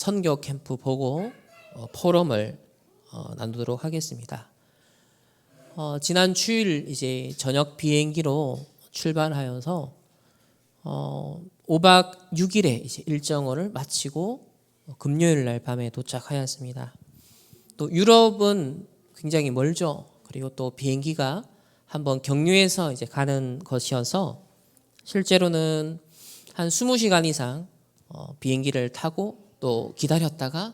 선교 캠프 보고 포럼을 나누도록 하겠습니다. 지난 주일 이제 저녁 비행기로 출발하여서 5박 6일의 이제 일정을 마치고 금요일 날 밤에 도착하였습니다. 또 유럽은 굉장히 멀죠. 그리고 또 비행기가 한번 경유해서 이제 가는 것이어서 실제로는 한 20시간 이상 비행기를 타고 또 기다렸다가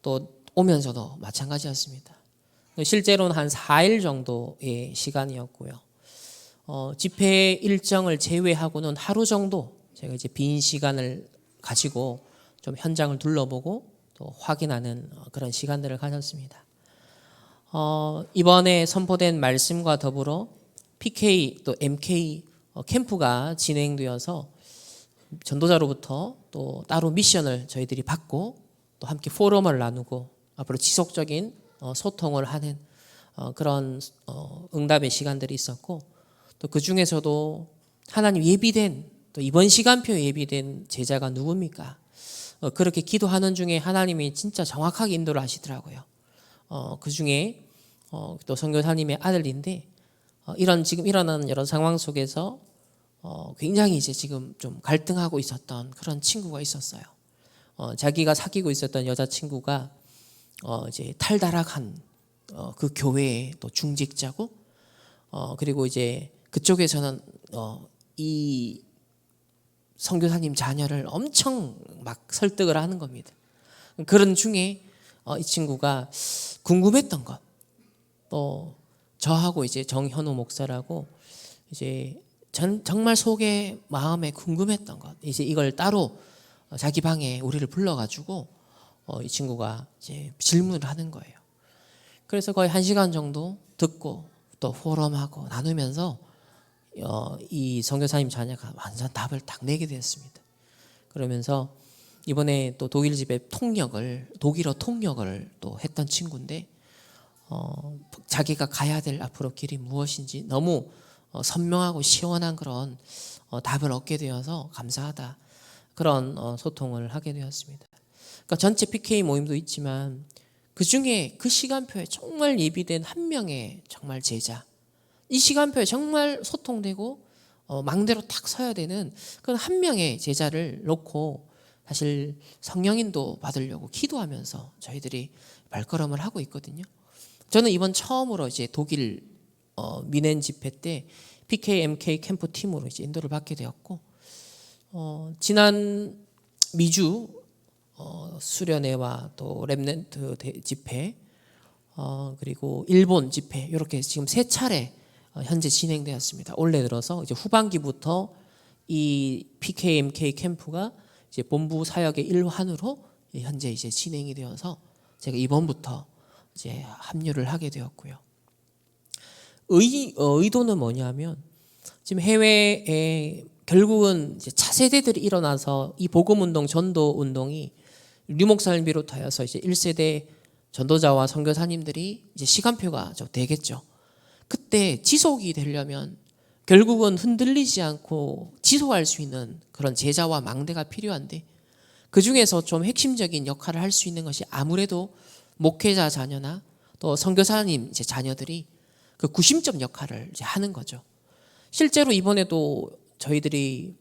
또 오면서도 마찬가지였습니다. 실제로는 한 4일 정도의 시간이었고요. 집회 일정을 제외하고는 하루 정도 제가 이제 빈 시간을 가지고 좀 현장을 둘러보고 또 확인하는 그런 시간들을 가졌습니다. 이번에 선포된 말씀과 더불어 PK 또 MK 캠프가 진행되어서 전도자로부터 또 따로 미션을 저희들이 받고 또 함께 포럼을 나누고 앞으로 지속적인 소통을 하는 그런 응답의 시간들이 있었고, 또 그 중에서도 하나님 예비된, 또 이번 시간표에 예비된 제자가 누굽니까? 그렇게 기도하는 중에 하나님이 진짜 정확하게 인도를 하시더라고요. 그 중에 또 선교사님의 아들인데 이런 지금 일어나는 여러 상황 속에서 굉장히 이제 지금 좀 갈등하고 있었던 그런 친구가 있었어요. 자기가 사귀고 있었던 여자친구가 이제 탈다락한 그 교회의 또 중직자고, 그리고 이제 그쪽에서는 이 선교사님 자녀를 엄청 막 설득을 하는 겁니다. 그런 중에 이 친구가 궁금했던 것, 또 저하고 이제 정현우 목사라고 이제 정말 속에 마음에 궁금했던 것, 이제 이걸 따로 자기 방에 우리를 불러가지고 이 친구가 이제 질문을 하는 거예요. 그래서 거의 1시간 정도 듣고 또 포럼하고 나누면서 이 선교사님 자녀가 완전 답을 딱 내게 되었습니다. 그러면서 이번에 또 독일 집에 독일어 통역을 또 했던 친구인데 자기가 가야 될 앞으로 길이 무엇인지 너무 선명하고 시원한 그런 답을 얻게 되어서 감사하다, 그런 소통을 하게 되었습니다. 그러니까 전체 PK 모임도 있지만 그 중에 그 시간표에 정말 예비된 한 명의 정말 제자, 이 시간표에 정말 소통되고 망대로 딱 서야 되는 그런 한 명의 제자를 놓고 사실 성령인도 받으려고 기도하면서 저희들이 발걸음을 하고 있거든요. 저는 이번 처음으로 이제 독일 미넨 집회 때 PK, MK 캠프 팀으로 이제 인도를 받게 되었고, 지난 미주 수련회와 또 렘넌트 집회, 그리고 일본 집회, 이렇게 지금 3차례 현재 진행되었습니다. 올해 들어서 이제 후반기부터 이 PK, MK 캠프가 이제 본부 사역의 일환으로 현재 이제 진행이 되어서 제가 이번부터 이제 합류를 하게 되었고요. 의도는 뭐냐면 지금 해외에 결국은 이제 차세대들이 일어나서 이 복음운동, 전도운동이 류 목사를 비롯하여서 이제 1세대 전도자와 선교사님들이 이제 시간표가 좀 되겠죠. 그때 지속이 되려면 결국은 흔들리지 않고 지속할 수 있는 그런 제자와 망대가 필요한데, 그 중에서 좀 핵심적인 역할을 할 수 있는 것이 아무래도 목회자 자녀나 또 선교사님 이제 자녀들이 그 구심점 역할을 이제 하는 거죠. 실제로 이번에도 저희들이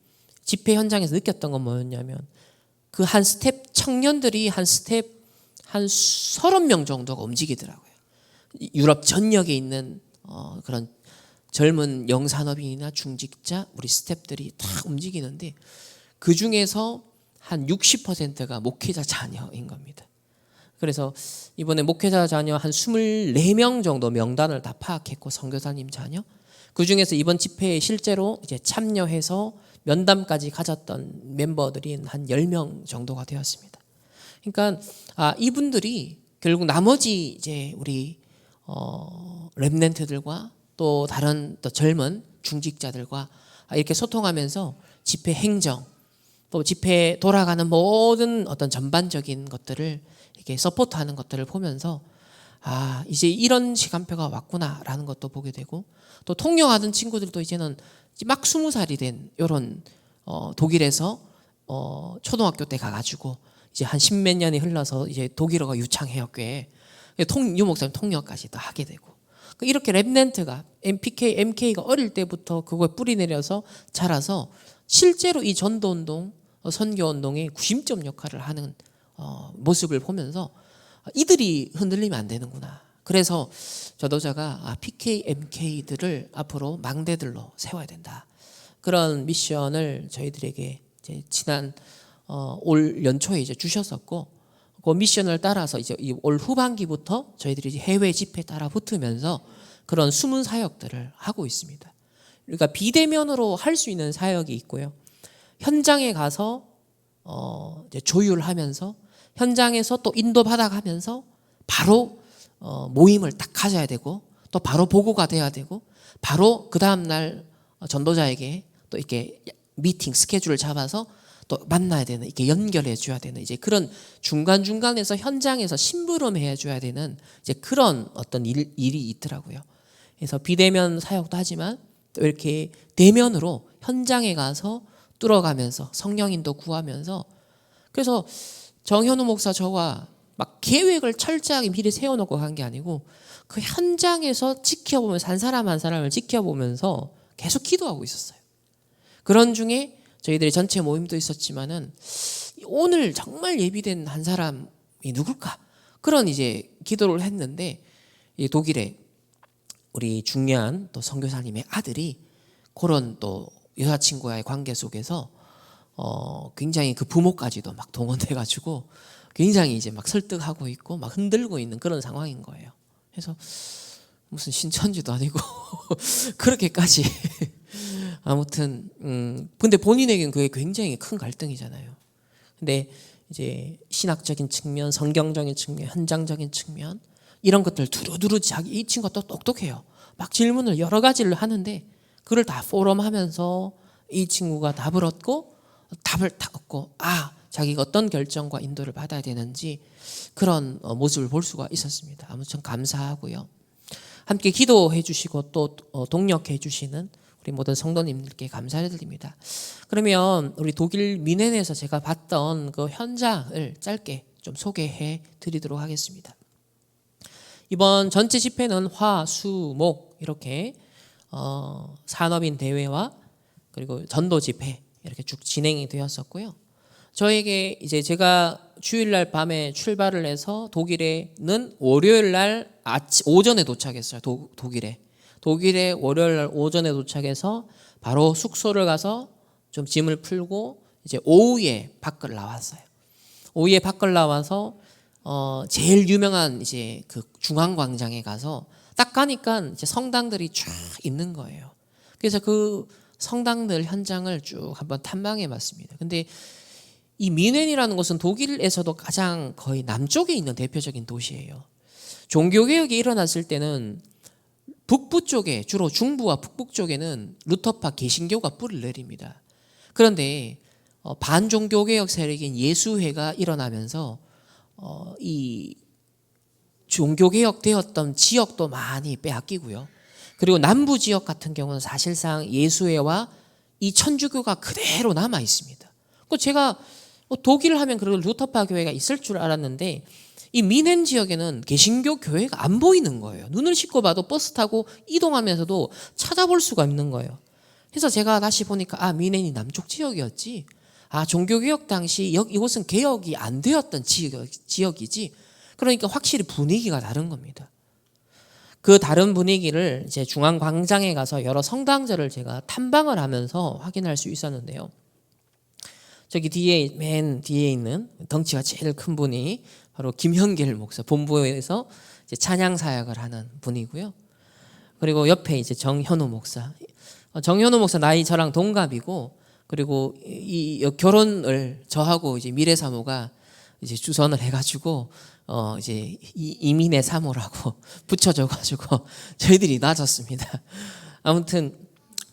집회 현장에서 느꼈던 건 뭐였냐면 그 한 스텝 청년들이 한 스텝 한 30명 정도가 움직이더라고요. 유럽 전역에 있는 그런 젊은 영산업인이나 중직자 우리 스텝들이 다 움직이는데 그 중에서 한 60%가 목회자 자녀인 겁니다. 그래서 이번에 목회자 자녀 한 24명 정도 명단을 다 파악했고, 선교사님 자녀, 그 중에서 이번 집회에 실제로 이제 참여해서 면담까지 가졌던 멤버들이 한 10명 정도가 되었습니다. 그러니까 이분들이 결국 나머지 이제 우리 렘넌트들과 또 다른 또 젊은 중직자들과 이렇게 소통하면서 집회 행정, 또 집회에 돌아가는 모든 어떤 전반적인 것들을 이렇게 서포트하는 것들을 보면서 이제 이런 시간표가 왔구나라는 것도 보게 되고, 또 통역하던 친구들도 이제는 막 20살이 된 이런 독일에서 초등학교 때 가가지고 이제 한 십몇 년이 흘러서 이제 독일어가 유창해요, 꽤. 유 목사님 통역까지도 하게 되고. 이렇게 랩넨트가 MPK, MK가 어릴 때부터 그거에 뿌리 내려서 자라서 실제로 이 전도운동, 선교운동의 구심점 역할을 하는 모습을 보면서 이들이 흔들리면 안 되는구나. 그래서 전도자가 PK, MK들을 앞으로 망대들로 세워야 된다. 그런 미션을 저희들에게 이제 지난 올 연초에 이제 주셨었고, 그 미션을 따라서 이제 올 후반기부터 저희들이 이제 해외 집회 따라 붙으면서 그런 숨은 사역들을 하고 있습니다. 그러니까 비대면으로 할 수 있는 사역이 있고요. 현장에 가서 이제 조율하면서 현장에서 또 인도받아가면서 바로 모임을 딱 가져야 되고 또 바로 보고가 돼야 되고 바로 그 다음 날 전도자에게 또 이렇게 미팅 스케줄을 잡아서 또 만나야 되는, 이렇게 연결해 줘야 되는 이제 그런 중간중간에서 현장에서 심부름해 줘야 되는 이제 그런 어떤 일이 있더라고요. 그래서 비대면 사역도 하지만 또 이렇게 대면으로 현장에 가서 뚫어가면서 성령인도 구하면서, 그래서 정현우 목사 저와 막 계획을 철저하게 미리 세워놓고 간 게 아니고 그 현장에서 지켜보면서 한 사람 한 사람을 지켜보면서 계속 기도하고 있었어요. 그런 중에 저희들이 전체 모임도 있었지만은 오늘 정말 예비된 한 사람이 누굴까? 그런 이제 기도를 했는데 독일에 우리 중요한 또 선교사님의 아들이 그런 또 여자친구와의 관계 속에서 굉장히 그 부모까지도 막 동원돼가지고 굉장히 이제 막 설득하고 있고 막 흔들고 있는 그런 상황인 거예요. 그래서 무슨 신천지도 아니고 그렇게까지 아무튼 근데 본인에게는 그게 굉장히 큰 갈등이잖아요. 근데 이제 신학적인 측면, 성경적인 측면, 현장적인 측면 이런 것들 두루두루 이 친구가 또 똑똑해요. 막 질문을 여러 가지를 하는데 그걸 다 포럼하면서 이 친구가 답을 얻고 답을 다 얻고 자기가 어떤 결정과 인도를 받아야 되는지 그런 모습을 볼 수가 있었습니다. 아무튼 감사하고요. 함께 기도해 주시고 또 동력해 주시는 우리 모든 성도님들께 감사드립니다. 그러면 우리 독일 미넨에서 제가 봤던 그 현장을 짧게 좀 소개해 드리도록 하겠습니다. 이번 전체 집회는 화, 수, 목 이렇게 산업인 대회와 그리고 전도 집회 이렇게 쭉 진행이 되었었고요. 저에게 이제 제가 주일날 밤에 출발을 해서 독일에는 월요일날 오전에 도착했어요. 독일에 월요일날 오전에 도착해서 바로 숙소를 가서 좀 짐을 풀고 이제 오후에 밖을 나왔어요. 오후에 밖을 나와서 제일 유명한 이제 그 중앙광장에 가서 딱 가니까 이제 성당들이 쫙 있는 거예요. 그래서 그 성당들 현장을 쭉 한번 탐방해 봤습니다. 근데 이 미넨이라는 곳은 독일에서도 가장 거의 남쪽에 있는 대표적인 도시예요. 종교개혁이 일어났을 때는 북부 쪽에, 주로 중부와 북북 쪽에는 루터파 개신교가 뿌리를 내립니다. 그런데 반종교개혁 세력인 예수회가 일어나면서 이 종교개혁 되었던 지역도 많이 빼앗기고요. 그리고 남부 지역 같은 경우는 사실상 예수회와 이 천주교가 그대로 남아 있습니다. 제가 독일 하면 그래도 루터파 교회가 있을 줄 알았는데 이 미넨 지역에는 개신교 교회가 안 보이는 거예요. 눈을 씻고 봐도 버스 타고 이동하면서도 찾아볼 수가 없는 거예요. 그래서 제가 다시 보니까 미넨이 남쪽 지역이었지. 종교개혁 당시 이곳은 개혁이 안 되었던 지역이지. 그러니까 확실히 분위기가 다른 겁니다. 그 다른 분위기를 이제 중앙광장에 가서 여러 성당들을 제가 탐방을 하면서 확인할 수 있었는데요. 저기 맨 뒤에 있는 덩치가 제일 큰 분이 바로 김현길 목사, 본부에서 이제 찬양 사역을 하는 분이고요. 그리고 옆에 이제 정현우 목사. 정현우 목사 나이 저랑 동갑이고, 그리고 이 결혼을 저하고 이제 미래사모가 이제 주선을 해가지고 이제 이민의 사모라고 붙여줘가지고 저희들이 낮았습니다. 아무튼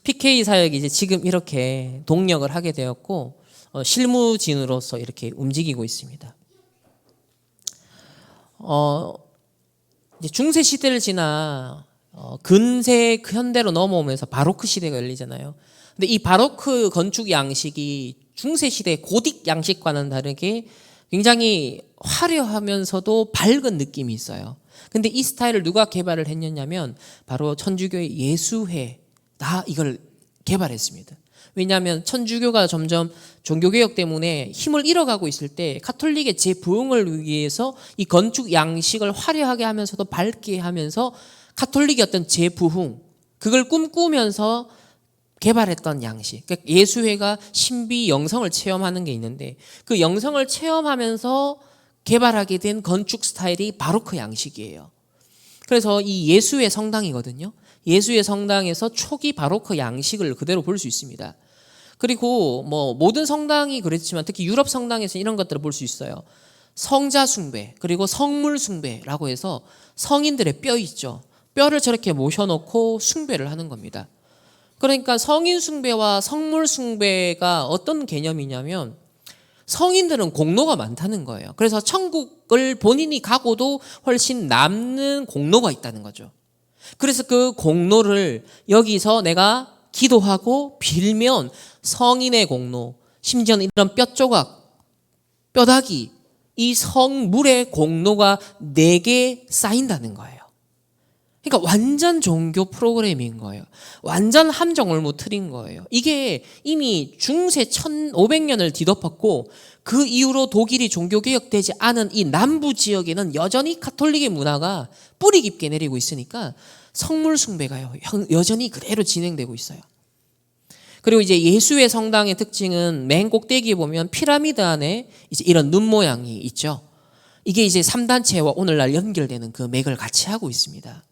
PK 사역이 이제 지금 이렇게 동력을 하게 되었고 실무진으로서 이렇게 움직이고 있습니다. 이제 중세 시대를 지나 근세 현대로 넘어오면서 바로크 시대가 열리잖아요. 근데 이 바로크 건축 양식이 중세 시대 고딕 양식과는 다르게 굉장히 화려하면서도 밝은 느낌이 있어요. 근데 이 스타일을 누가 개발을 했냐면 바로 천주교의 예수회가 이걸 개발했습니다. 왜냐하면 천주교가 점점 종교개혁 때문에 힘을 잃어가고 있을 때 가톨릭의 재부흥을 위해서 이 건축 양식을 화려하게 하면서도 밝게 하면서 가톨릭의 어떤 재부흥, 그걸 꿈꾸면서 개발했던 양식. 그러니까 예수회가 신비 영성을 체험하는 게 있는데 그 영성을 체험하면서 개발하게 된 건축 스타일이 바로크 양식이에요. 그래서 이 예수회 성당이거든요. 예수회 성당에서 초기 바로크 양식을 그대로 볼 수 있습니다. 그리고 뭐 모든 성당이 그렇지만 특히 유럽 성당에서 이런 것들을 볼 수 있어요. 성자 숭배, 그리고 성물 숭배라고 해서 성인들의 뼈 있죠. 뼈를 저렇게 모셔놓고 숭배를 하는 겁니다. 그러니까 성인 숭배와 성물 숭배가 어떤 개념이냐면 성인들은 공로가 많다는 거예요. 그래서 천국을 본인이 가고도 훨씬 남는 공로가 있다는 거죠. 그래서 그 공로를 여기서 내가 기도하고 빌면 성인의 공로, 심지어는 이런 뼈 조각, 뼈다귀, 이 성물의 공로가 4개 쌓인다는 거예요. 그러니까 완전 종교 프로그램인 거예요. 완전 함정을 못 틀인 거예요. 이게 이미 중세 1500년을 뒤덮었고 그 이후로 독일이 종교개혁되지 않은 이 남부 지역에는 여전히 가톨릭의 문화가 뿌리 깊게 내리고 있으니까 성물 숭배가요 여전히 그대로 진행되고 있어요. 그리고 이제 예수의 성당의 특징은 맨 꼭대기에 보면 피라미드 안에 이제 이런 눈 모양이 있죠. 이게 이제 3단체와 오늘날 연결되는 그 맥을 같이 하고 있습니다.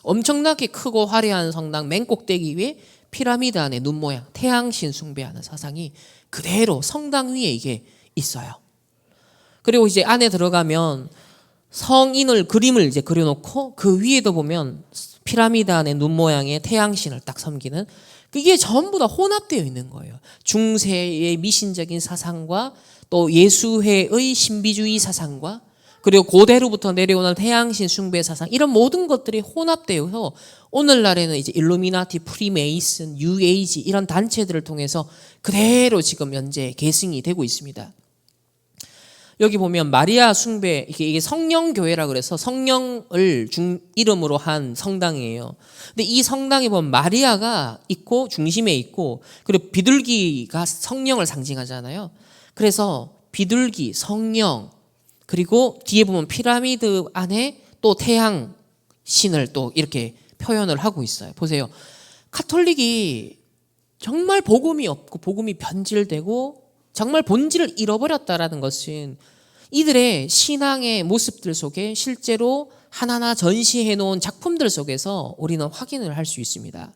엄청나게 크고 화려한 성당 맨 꼭대기 위에 피라미드 안에 눈 모양, 태양신 숭배하는 사상이 그대로 성당 위에 이게 있어요. 그리고 이제 안에 들어가면 성인을 그림을 이제 그려놓고 그 위에도 보면 피라미드 안에 눈 모양의 태양신을 딱 섬기는 이게 전부 다 혼합되어 있는 거예요. 중세의 미신적인 사상과 또 예수회의 신비주의 사상과 그리고 고대로부터 내려오는 태양신 숭배 사상 이런 모든 것들이 혼합되어서 오늘날에는 이제 일루미나티, 프리메이슨, 뉴에이지 이런 단체들을 통해서 그대로 지금 현재 계승이 되고 있습니다. 여기 보면 마리아 숭배, 이게 성령교회라 그래서 성령을 이름으로 한 성당이에요. 근데 이 성당에 보면 마리아가 있고 중심에 있고 그리고 비둘기가 성령을 상징하잖아요. 그래서 비둘기, 성령 그리고 뒤에 보면 피라미드 안에 또 태양 신을 또 이렇게 표현을 하고 있어요. 보세요. 가톨릭이 정말 복음이 없고 복음이 변질되고 정말 본질을 잃어버렸다라는 것은 이들의 신앙의 모습들 속에 실제로 하나하나 전시해 놓은 작품들 속에서 우리는 확인을 할 수 있습니다.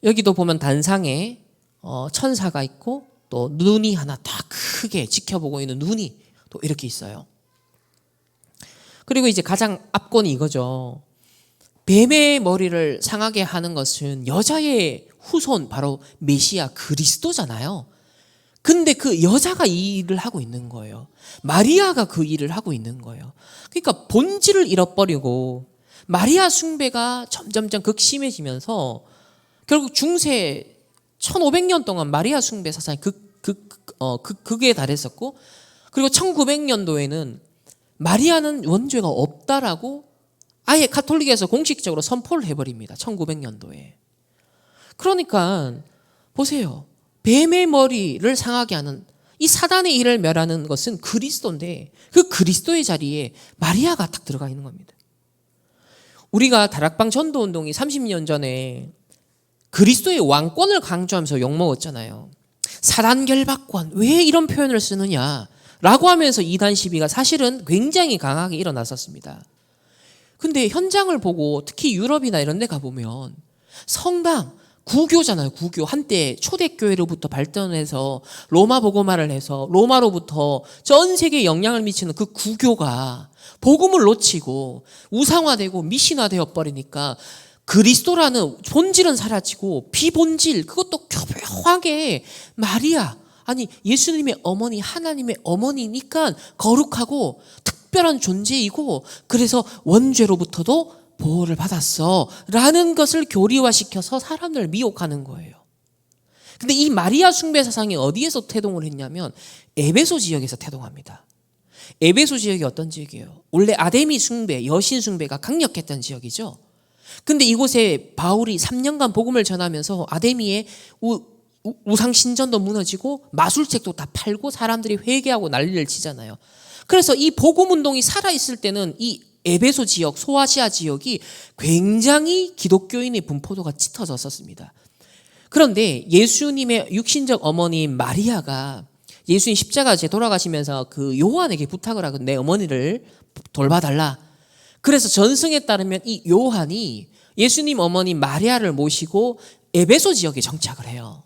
여기도 보면 단상에 천사가 있고 또 눈이 하나 딱 크게 지켜보고 있는 눈이 또 이렇게 있어요. 그리고 이제 가장 압권이 이거죠. 뱀의 머리를 상하게 하는 것은 여자의 후손 바로 메시아 그리스도잖아요. 근데 그 여자가 이 일을 하고 있는 거예요. 마리아가 그 일을 하고 있는 거예요. 그러니까 본질을 잃어버리고 마리아 숭배가 점점점 극심해지면서 결국 중세 1500년 동안 마리아 숭배 사상이 극에 달했었고 그리고 1900년도에는 마리아는 원죄가 없다라고 아예 가톨릭에서 공식적으로 선포를 해버립니다. 1900년도에. 그러니까 보세요. 뱀의 머리를 상하게 하는 이 사단의 일을 멸하는 것은 그리스도인데 그 그리스도의 자리에 마리아가 딱 들어가 있는 겁니다. 우리가 다락방 전도운동이 30년 전에 그리스도의 왕권을 강조하면서 욕먹었잖아요. 사단 결박권 왜 이런 표현을 쓰느냐 라고 하면서 이단 시비가 사실은 굉장히 강하게 일어났었습니다. 근데 현장을 보고 특히 유럽이나 이런 데 가보면 성당 구교잖아요. 구교. 한때 초대교회로부터 발전해서 로마 복음화를 해서 로마로부터 전 세계에 영향을 미치는 그 구교가 복음을 놓치고 우상화되고 미신화되어 버리니까 그리스도라는 본질은 사라지고 비본질 그것도 교묘하게 마리아 아니 예수님의 어머니 하나님의 어머니니까 거룩하고 특별한 존재이고 그래서 원죄로부터도 보호를 받았어 라는 것을 교리화시켜서 사람들을 미혹하는 거예요. 근데 이 마리아 숭배 사상이 어디에서 태동을 했냐면 에베소 지역에서 태동합니다. 에베소 지역이 어떤 지역이에요? 원래 아데미 숭배, 여신 숭배가 강력했던 지역이죠. 근데 이곳에 바울이 3년간 복음을 전하면서 아데미의 우상 신전도 무너지고 마술책도 다 팔고 사람들이 회개하고 난리를 치잖아요. 그래서 이 복음 운동이 살아있을 때는 이 에베소 지역, 소아시아 지역이 굉장히 기독교인의 분포도가 짙어졌었습니다. 그런데 예수님의 육신적 어머니인 마리아가 예수님 십자가에 돌아가시면서 그 요한에게 부탁을 하고 내 어머니를 돌봐달라. 그래서 전승에 따르면 이 요한이 예수님 어머니 마리아를 모시고 에베소 지역에 정착을 해요.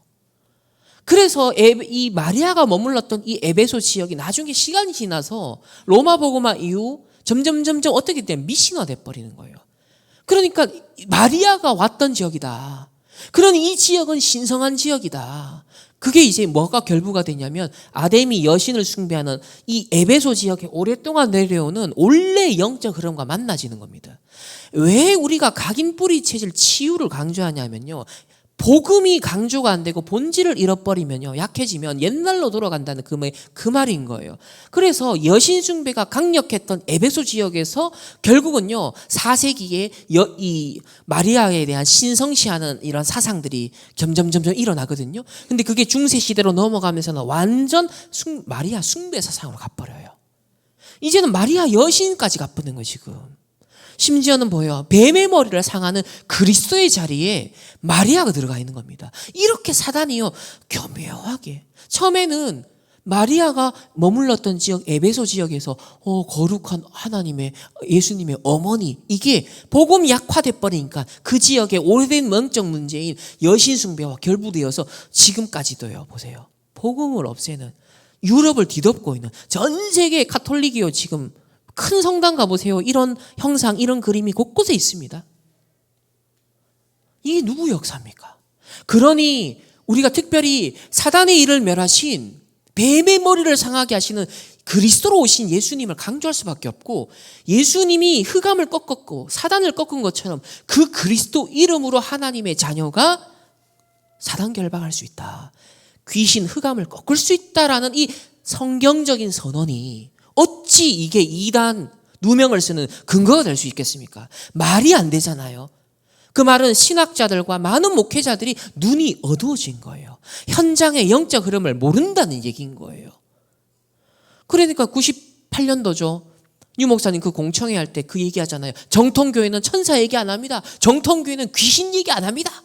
그래서 이 마리아가 머물렀던 이 에베소 지역이 나중에 시간이 지나서 로마 복음화 이후 점점 어떻게 되면 미신화 돼버리는 거예요. 그러니까 마리아가 왔던 지역이다. 그러니 이 지역은 신성한 지역이다. 그게 이제 뭐가 결부가 되냐면 아데미 여신을 숭배하는 이 에베소 지역에 오랫동안 내려오는 원래 영적 흐름과 만나지는 겁니다. 왜 우리가 각인 뿌리 체질 치유를 강조하냐면요. 복음이 강조가 안 되고 본질을 잃어버리면요. 약해지면 옛날로 돌아간다는 그 말인 거예요. 그래서 여신 숭배가 강력했던 에베소 지역에서 결국은요. 4세기에 이 마리아에 대한 신성시하는 이런 사상들이 점점 일어나거든요. 근데 그게 중세 시대로 넘어가면서는 완전 마리아 숭배 사상으로 가버려요. 이제는 마리아 여신까지 가버리는 거예요, 지금. 심지어는 뭐예요? 뱀의 머리를 상하는 그리스도의 자리에 마리아가 들어가 있는 겁니다. 이렇게 사단이요, 교묘하게. 처음에는 마리아가 머물렀던 지역, 에베소 지역에서 거룩한 하나님의, 예수님의 어머니, 이게 복음 약화돼 버리니까 그 지역의 오래된 영적 문제인 여신숭배와 결부되어서 지금까지도요, 보세요. 복음을 없애는, 유럽을 뒤덮고 있는 전 세계 가톨릭이요, 지금 큰 성당 가보세요. 이런 형상, 이런 그림이 곳곳에 있습니다. 이게 누구 역사입니까? 그러니 우리가 특별히 사단의 일을 멸하신 뱀의 머리를 상하게 하시는 그리스도로 오신 예수님을 강조할 수밖에 없고, 예수님이 흑암을 꺾었고 사단을 꺾은 것처럼 그 그리스도 이름으로 하나님의 자녀가 사단 결박할 수 있다. 귀신 흑암을 꺾을 수 있다라는 이 성경적인 선언이 어찌 이게 이단 누명을 쓰는 근거가 될 수 있겠습니까? 말이 안 되잖아요. 그 말은 신학자들과 많은 목회자들이 눈이 어두워진 거예요. 현장의 영적 흐름을 모른다는 얘기인 거예요. 그러니까 98년도죠. 유 목사님 그 공청회 할 때 그 얘기 하잖아요. 정통교회는 천사 얘기 안 합니다. 정통교회는 귀신 얘기 안 합니다.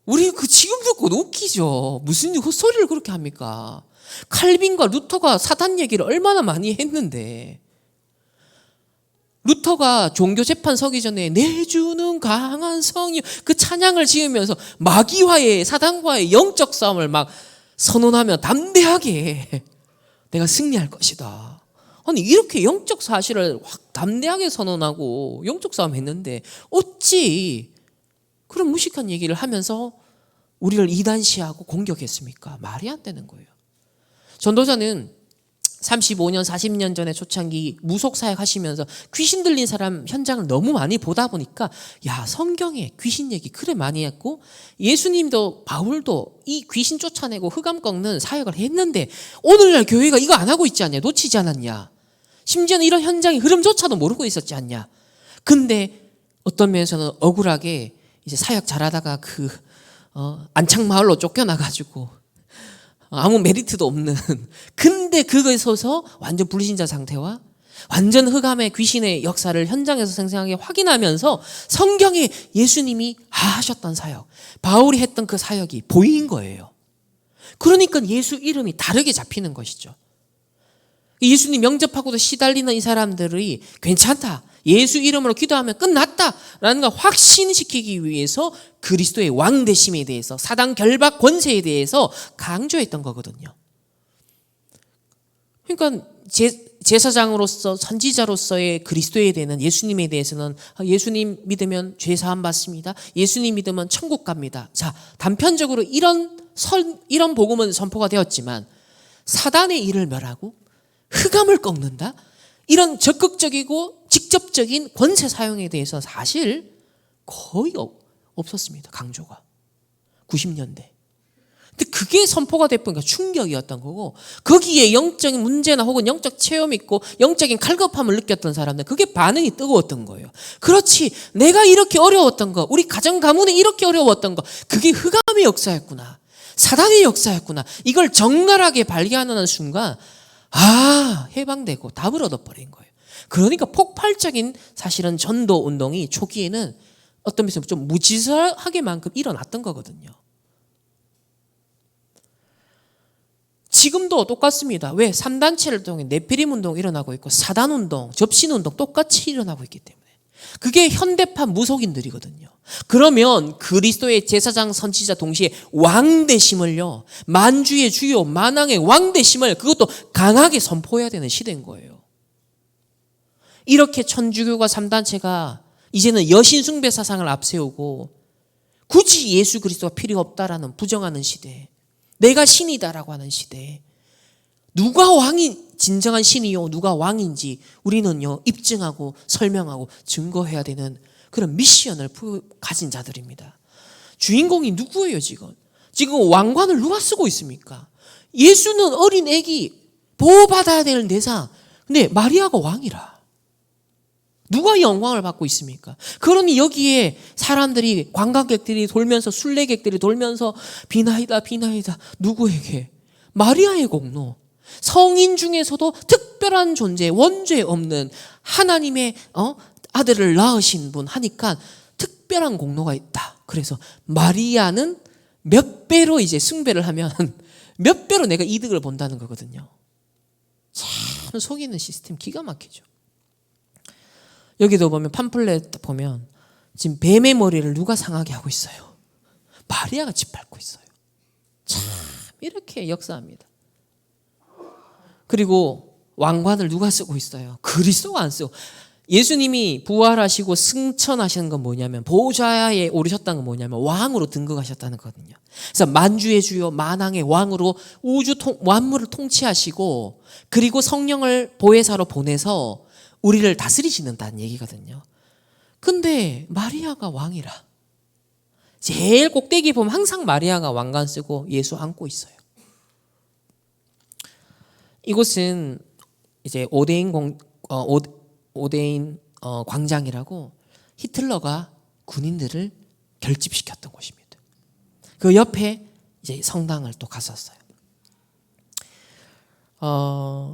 우리 그 지금 듣고 웃기죠. 무슨 헛소리를 그렇게 합니까? 칼빈과 루터가 사단 얘기를 얼마나 많이 했는데, 루터가 종교재판 서기 전에 내주는 강한 성령 그 찬양을 지으면서 마귀와의 사단과의 영적 싸움을 막 선언하며 담대하게 내가 승리할 것이다. 아니 이렇게 영적 사실을 확 담대하게 선언하고 영적 싸움 했는데 어찌 그런 무식한 얘기를 하면서 우리를 이단시하고 공격했습니까? 말이 안 되는 거예요. 전도자는 35년, 40년 전에 초창기 무속 사역 하시면서 귀신 들린 사람 현장을 너무 많이 보다 보니까 야, 성경에 귀신 얘기 그래 많이 했고 예수님도 바울도 이 귀신 쫓아내고 흑암 꺾는 사역을 했는데 오늘날 교회가 이거 안 하고 있지 않냐? 놓치지 않았냐? 심지어는 이런 현장의 흐름조차도 모르고 있었지 않냐? 근데 어떤 면에서는 억울하게 이제 사역 잘하다가 안창마을로 쫓겨나가지고 아무 메리트도 없는 근데 그거에 서서 완전 불신자 상태와 완전 흑암의 귀신의 역사를 현장에서 생생하게 확인하면서 성경에 예수님이 하셨던 사역, 바울이 했던 그 사역이 보인 거예요. 그러니까 예수 이름이 다르게 잡히는 것이죠. 예수님 영접하고도 시달리는 이 사람들이 괜찮다, 예수 이름으로 기도하면 끝났다라는 걸 확신시키기 위해서 그리스도의 왕되심에 대해서, 사단 결박 권세에 대해서 강조했던 거거든요. 그러니까 제사장으로서 선지자로서의 그리스도에 대한 예수님에 대해서는 예수님 믿으면 죄 사함 받습니다. 예수님 믿으면 천국 갑니다. 자, 단편적으로 이런 복음은 선포가 되었지만 사단의 일을 멸하고 흑암을 꺾는다? 이런 적극적이고 직접적인 권세 사용에 대해서 사실 거의 없었습니다. 강조가. 90년대. 근데 그게 선포가 돼보니까 충격이었던 거고, 거기에 영적인 문제나 혹은 영적 체험이 있고 영적인 갈급함을 느꼈던 사람들, 그게 반응이 뜨거웠던 거예요. 그렇지, 내가 이렇게 어려웠던 거, 우리 가정 가문이 이렇게 어려웠던 거, 그게 흑암의 역사였구나, 사단의 역사였구나, 이걸 적나라하게 발견하는 순간 해방되고 답을 얻어버린 거예요. 그러니까 폭발적인 사실은 전도 운동이 초기에는 어떤 면에서 좀 무지막하게만큼 일어났던 거거든요. 지금도 똑같습니다. 왜? 3단체를 통해 네피림 운동 일어나고 있고 사단 운동, 접신 운동 똑같이 일어나고 있기 때문에. 그게 현대파 무속인들이거든요. 그러면 그리스도의 제사장 선지자 동시에 왕대심을요, 만주의 주요 만왕의 왕대심을 그것도 강하게 선포해야 되는 시대인 거예요. 이렇게 천주교가 3단체가 이제는 여신 숭배 사상을 앞세우고 굳이 예수 그리스도가 필요 없다라는 부정하는 시대에, 내가 신이다라고 하는 시대에 누가 왕이 진정한 신이요 누가 왕인지 우리는요 입증하고 설명하고 증거해야 되는 그런 미션을 가진 자들입니다. 주인공이 누구예요? 지금 왕관을 누가 쓰고 있습니까? 예수는 어린 애기, 보호받아야 될 대상. 근데 마리아가 왕이라. 누가 영광을 받고 있습니까? 그러니 여기에 사람들이, 관광객들이 돌면서, 순례객들이 돌면서 비나이다 비나이다. 누구에게? 마리아의 공로. 성인 중에서도 특별한 존재, 원죄 없는 하나님의 아들을 낳으신 분 하니까 특별한 공로가 있다. 그래서 마리아는 몇 배로 이제 숭배를 하면 몇 배로 내가 이득을 본다는 거거든요. 참 속이는 시스템 기가 막히죠. 여기도 보면 팜플렛 보면 지금 뱀의 머리를 누가 상하게 하고 있어요? 마리아가 짓밟고 있어요. 참 이렇게 역사합니다. 그리고 왕관을 누가 쓰고 있어요? 그리스도가 안 쓰고. 예수님이 부활하시고 승천하시는 건 뭐냐면, 보좌에 오르셨다는 건 뭐냐면 왕으로 등극하셨다는 거거든요. 그래서 만주의 주요 만왕의 왕으로 우주 만물을 통치하시고, 그리고 성령을 보혜사로 보내서 우리를 다스리시는다는 얘기거든요. 근데 마리아가 왕이라. 제일 꼭대기 보면 항상 마리아가 왕관 쓰고 예수 안고 있어요. 이곳은 이제 오데인 광장이라고 히틀러가 군인들을 결집시켰던 곳입니다. 그 옆에 이제 성당을 또 갔었어요.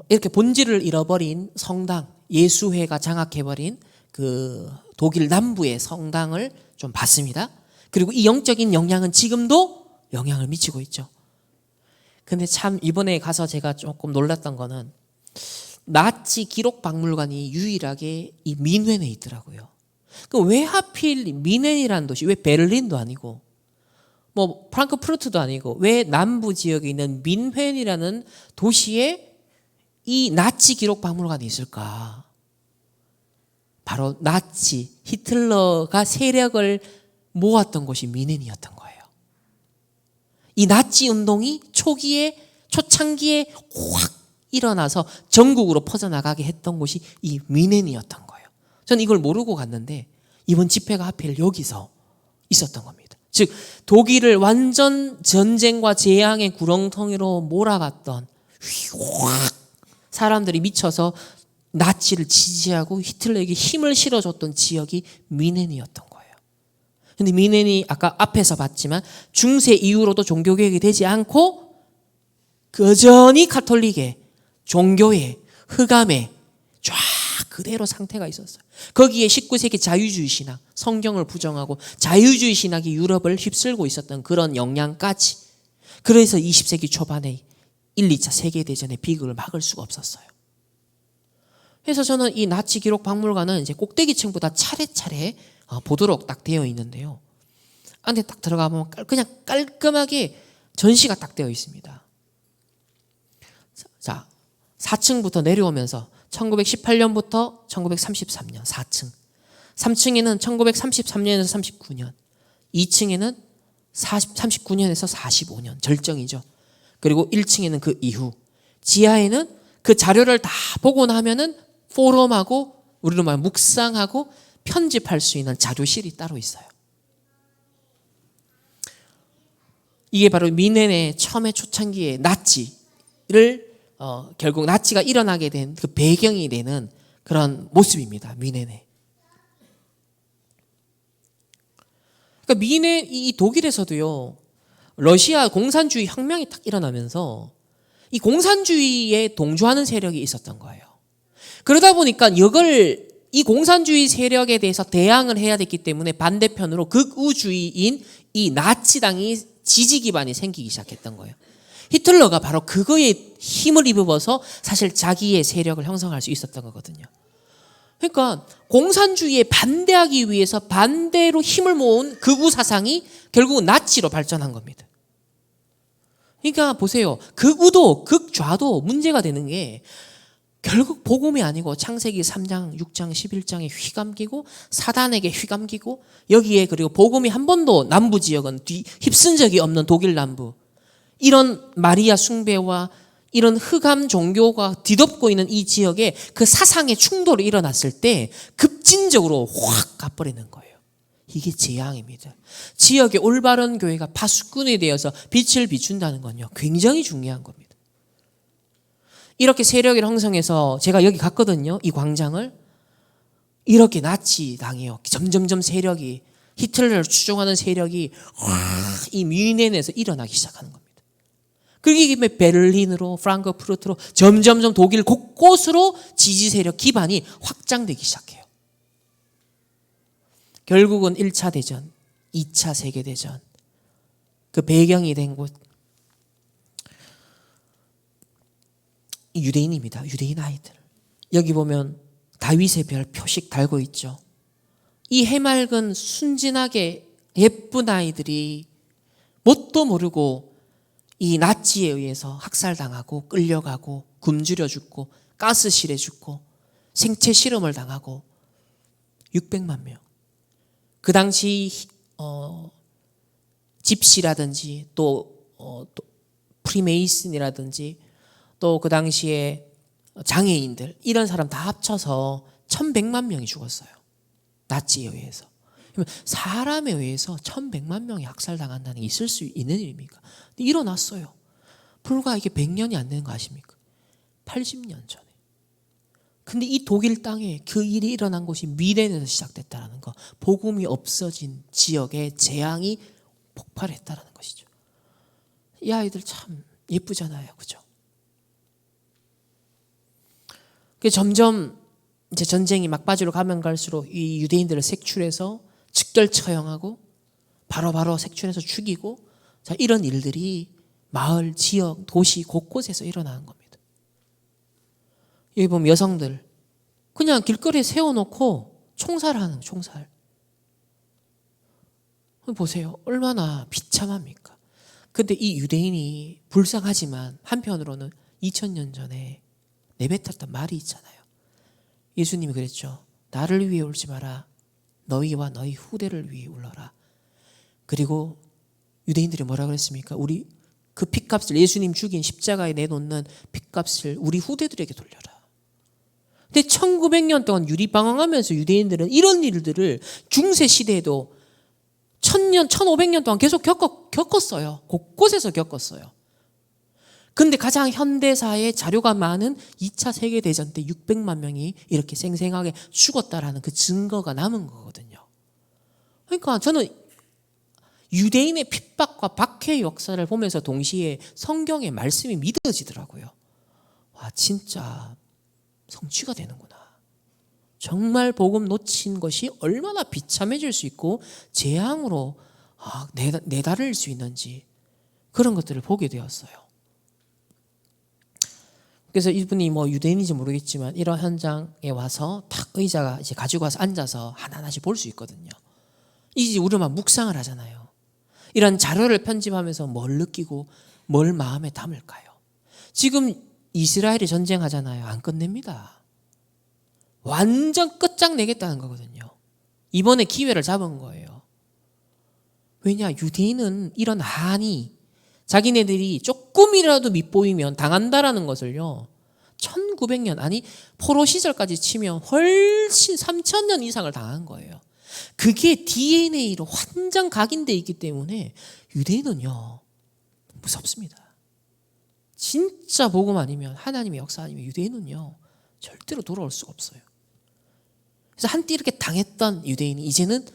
이렇게 본질을 잃어버린 성당, 예수회가 장악해버린 그 독일 남부의 성당을 좀 봤습니다. 그리고 이 영적인 영향은 지금도 영향을 미치고 있죠. 근데 참 이번에 가서 제가 조금 놀랐던 거는 나치 기록박물관이 유일하게 이 민헨에 있더라고요. 그 왜 하필 민헨이라는 도시, 왜 베를린도 아니고 뭐 프랑크푸르트도 아니고 왜 남부 지역에 있는 민헨이라는 도시에 이 나치 기록박물관이 있을까? 바로 나치, 히틀러가 세력을 모았던 곳이 민헨이었던 거예요. 이 나치 운동이 초창기에 확 일어나서 전국으로 퍼져나가게 했던 곳이 이 민헨이었던 거예요. 저는 이걸 모르고 갔는데 이번 집회가 하필 여기서 있었던 겁니다. 즉 독일을 완전 전쟁과 재앙의 구렁텅이로 몰아갔던, 확 사람들이 미쳐서 나치를 지지하고 히틀러에게 힘을 실어줬던 지역이 민헨이었던 거예요. 근데 민헨이 아까 앞에서 봤지만 중세 이후로도 종교개혁이 되지 않고 여전히 가톨릭의 종교의 흑암에 쫙 그대로 상태가 있었어요. 거기에 19세기 자유주의 신학, 성경을 부정하고 자유주의 신학이 유럽을 휩쓸고 있었던 그런 영향까지. 그래서 20세기 초반에 1, 2차 세계대전의 비극을 막을 수가 없었어요. 그래서 저는 이 나치 기록 박물관은 이제 꼭대기층보다 차례차례 보도록 딱 되어 있는데요. 안에 딱 들어가면 그냥 깔끔하게 전시가 딱 되어 있습니다. 자, 4층부터 내려오면서 1918년부터 1933년 4층. 3층에는 1933년에서 39년. 2층에는 39년에서 45년. 절정이죠. 그리고 1층에는 그 이후. 지하에는 그 자료를 다 보고 나면은 포럼하고 우리로 말하면 묵상하고 편집할 수 있는 자료실이 따로 있어요. 이게 바로 미네네 처음에 초창기에 나치를 결국 나치가 일어나게 된 그 배경이 되는 그런 모습입니다. 미네네. 그러니까 이 독일에서도요, 러시아 공산주의 혁명이 딱 일어나면서 이 공산주의에 동조하는 세력이 있었던 거예요. 그러다 보니까 이 공산주의 세력에 대해서 대항을 해야 됐기 때문에 반대편으로 극우주의인 이 나치당이 지지 기반이 생기기 시작했던 거예요. 히틀러가 바로 그거에 힘을 입어서 사실 자기의 세력을 형성할 수 있었던 거거든요. 그러니까 공산주의에 반대하기 위해서 반대로 힘을 모은 극우 사상이 결국은 나치로 발전한 겁니다. 그러니까 보세요. 극우도 극좌도 문제가 되는 게 결국 복음이 아니고 창세기 3장, 6장, 11장에 휘감기고 사단에게 휘감기고 여기에 그리고 복음이 한 번도 남부 지역은 휩쓴 적이 없는 독일 남부 이런 마리아 숭배와 이런 흑암 종교가 뒤덮고 있는 이 지역에 그 사상의 충돌이 일어났을 때 급진적으로 확 가버리는 거예요. 이게 재앙입니다. 지역의 올바른 교회가 파수꾼이 되어서 빛을 비춘다는 건요, 굉장히 중요한 겁니다. 이렇게 세력을 형성해서 제가 여기 갔거든요. 이 광장을. 이렇게 나치 당해요. 점점점 세력이 히틀러를 추종하는 세력이 이 뮌헨에서 일어나기 시작하는 겁니다. 그리고 베를린으로 프랑크푸르트로 점점점 독일 곳곳으로 지지 세력 기반이 확장되기 시작해요. 결국은 1차 대전, 2차 세계대전 그 배경이 된 곳 유대인입니다. 유대인 아이들. 여기 보면 다윗의 별 표식 달고 있죠. 이 해맑은 순진하게 예쁜 아이들이 뭣도 모르고 이 나치에 의해서 학살당하고 끌려가고 굶주려 죽고 가스실에 죽고 생체 실험을 당하고 600만 명. 그 당시 집시라든지 또 프리메이슨이라든지 또 그 당시에 장애인들 이런 사람 다 합쳐서 1100만 명이 죽었어요. 나치에 의해서. 사람에 의해서 1100만 명이 학살당한다는 게 있을 수 있는 일입니까? 근데 일어났어요. 불과 이게 100년이 안 되는 거 아십니까? 80년 전에. 근데 이 독일 땅에 그 일이 일어난 곳이 뮌헨에서 시작됐다는 거. 복음이 없어진 지역의 재앙이 폭발했다는 것이죠. 이 아이들 참 예쁘잖아요. 그죠? 점점 이제 전쟁이 막바지로 가면 갈수록 이 유대인들을 색출해서 즉결 처형하고 바로바로 색출해서 죽이고, 자, 이런 일들이 마을, 지역, 도시 곳곳에서 일어나는 겁니다. 여기 보면 여성들 그냥 길거리에 세워놓고 총살하는 총살. 보세요. 얼마나 비참합니까? 근데 이 유대인이 불쌍하지만 한편으로는 2000년 전에 내뱉었던 말이 있잖아요. 예수님이 그랬죠. 나를 위해 울지 마라. 너희와 너희 후대를 위해 울러라. 그리고 유대인들이 뭐라 그랬습니까? 우리 그 핏값을, 예수님 죽인 십자가에 내놓는 핏값을 우리 후대들에게 돌려라. 근데 1900년 동안 유리방황하면서 유대인들은 이런 일들을 중세 시대에도 1000년, 1500년 동안 계속 겪었어요. 곳곳에서 겪었어요. 근데 가장 현대사의 자료가 많은 2차 세계대전 때 600만 명이 이렇게 생생하게 죽었다라는 그 증거가 남은 거거든요. 그러니까 저는 유대인의 핍박과 박해의 역사를 보면서 동시에 성경의 말씀이 믿어지더라고요. 와, 진짜 성취가 되는구나. 정말 복음 놓친 것이 얼마나 비참해질 수 있고 재앙으로 내달릴 수 있는지 그런 것들을 보게 되었어요. 그래서 이분이 뭐 유대인인지 모르겠지만 이런 현장에 와서 탁 의자가 이제 가지고 와서 앉아서 하나하나씩 볼 수 있거든요. 이제 우리만 묵상을 하잖아요. 이런 자료를 편집하면서 뭘 느끼고 뭘 마음에 담을까요? 지금 이스라엘이 전쟁하잖아요. 안 끝냅니다. 완전 끝장내겠다는 거거든요. 이번에 기회를 잡은 거예요. 왜냐? 유대인은 이런 한이 자기네들이 조금이라도 밑보이면 당한다라는 것을요. 1900년 아니 포로 시절까지 치면 훨씬 3000년 이상을 당한 거예요. 그게 DNA로 완전 각인되어 있기 때문에 유대인은요. 무섭습니다. 진짜 복음 아니면, 하나님의 역사 아니면 유대인은요 절대로 돌아올 수가 없어요. 그래서 한때 이렇게 당했던 유대인이 이제는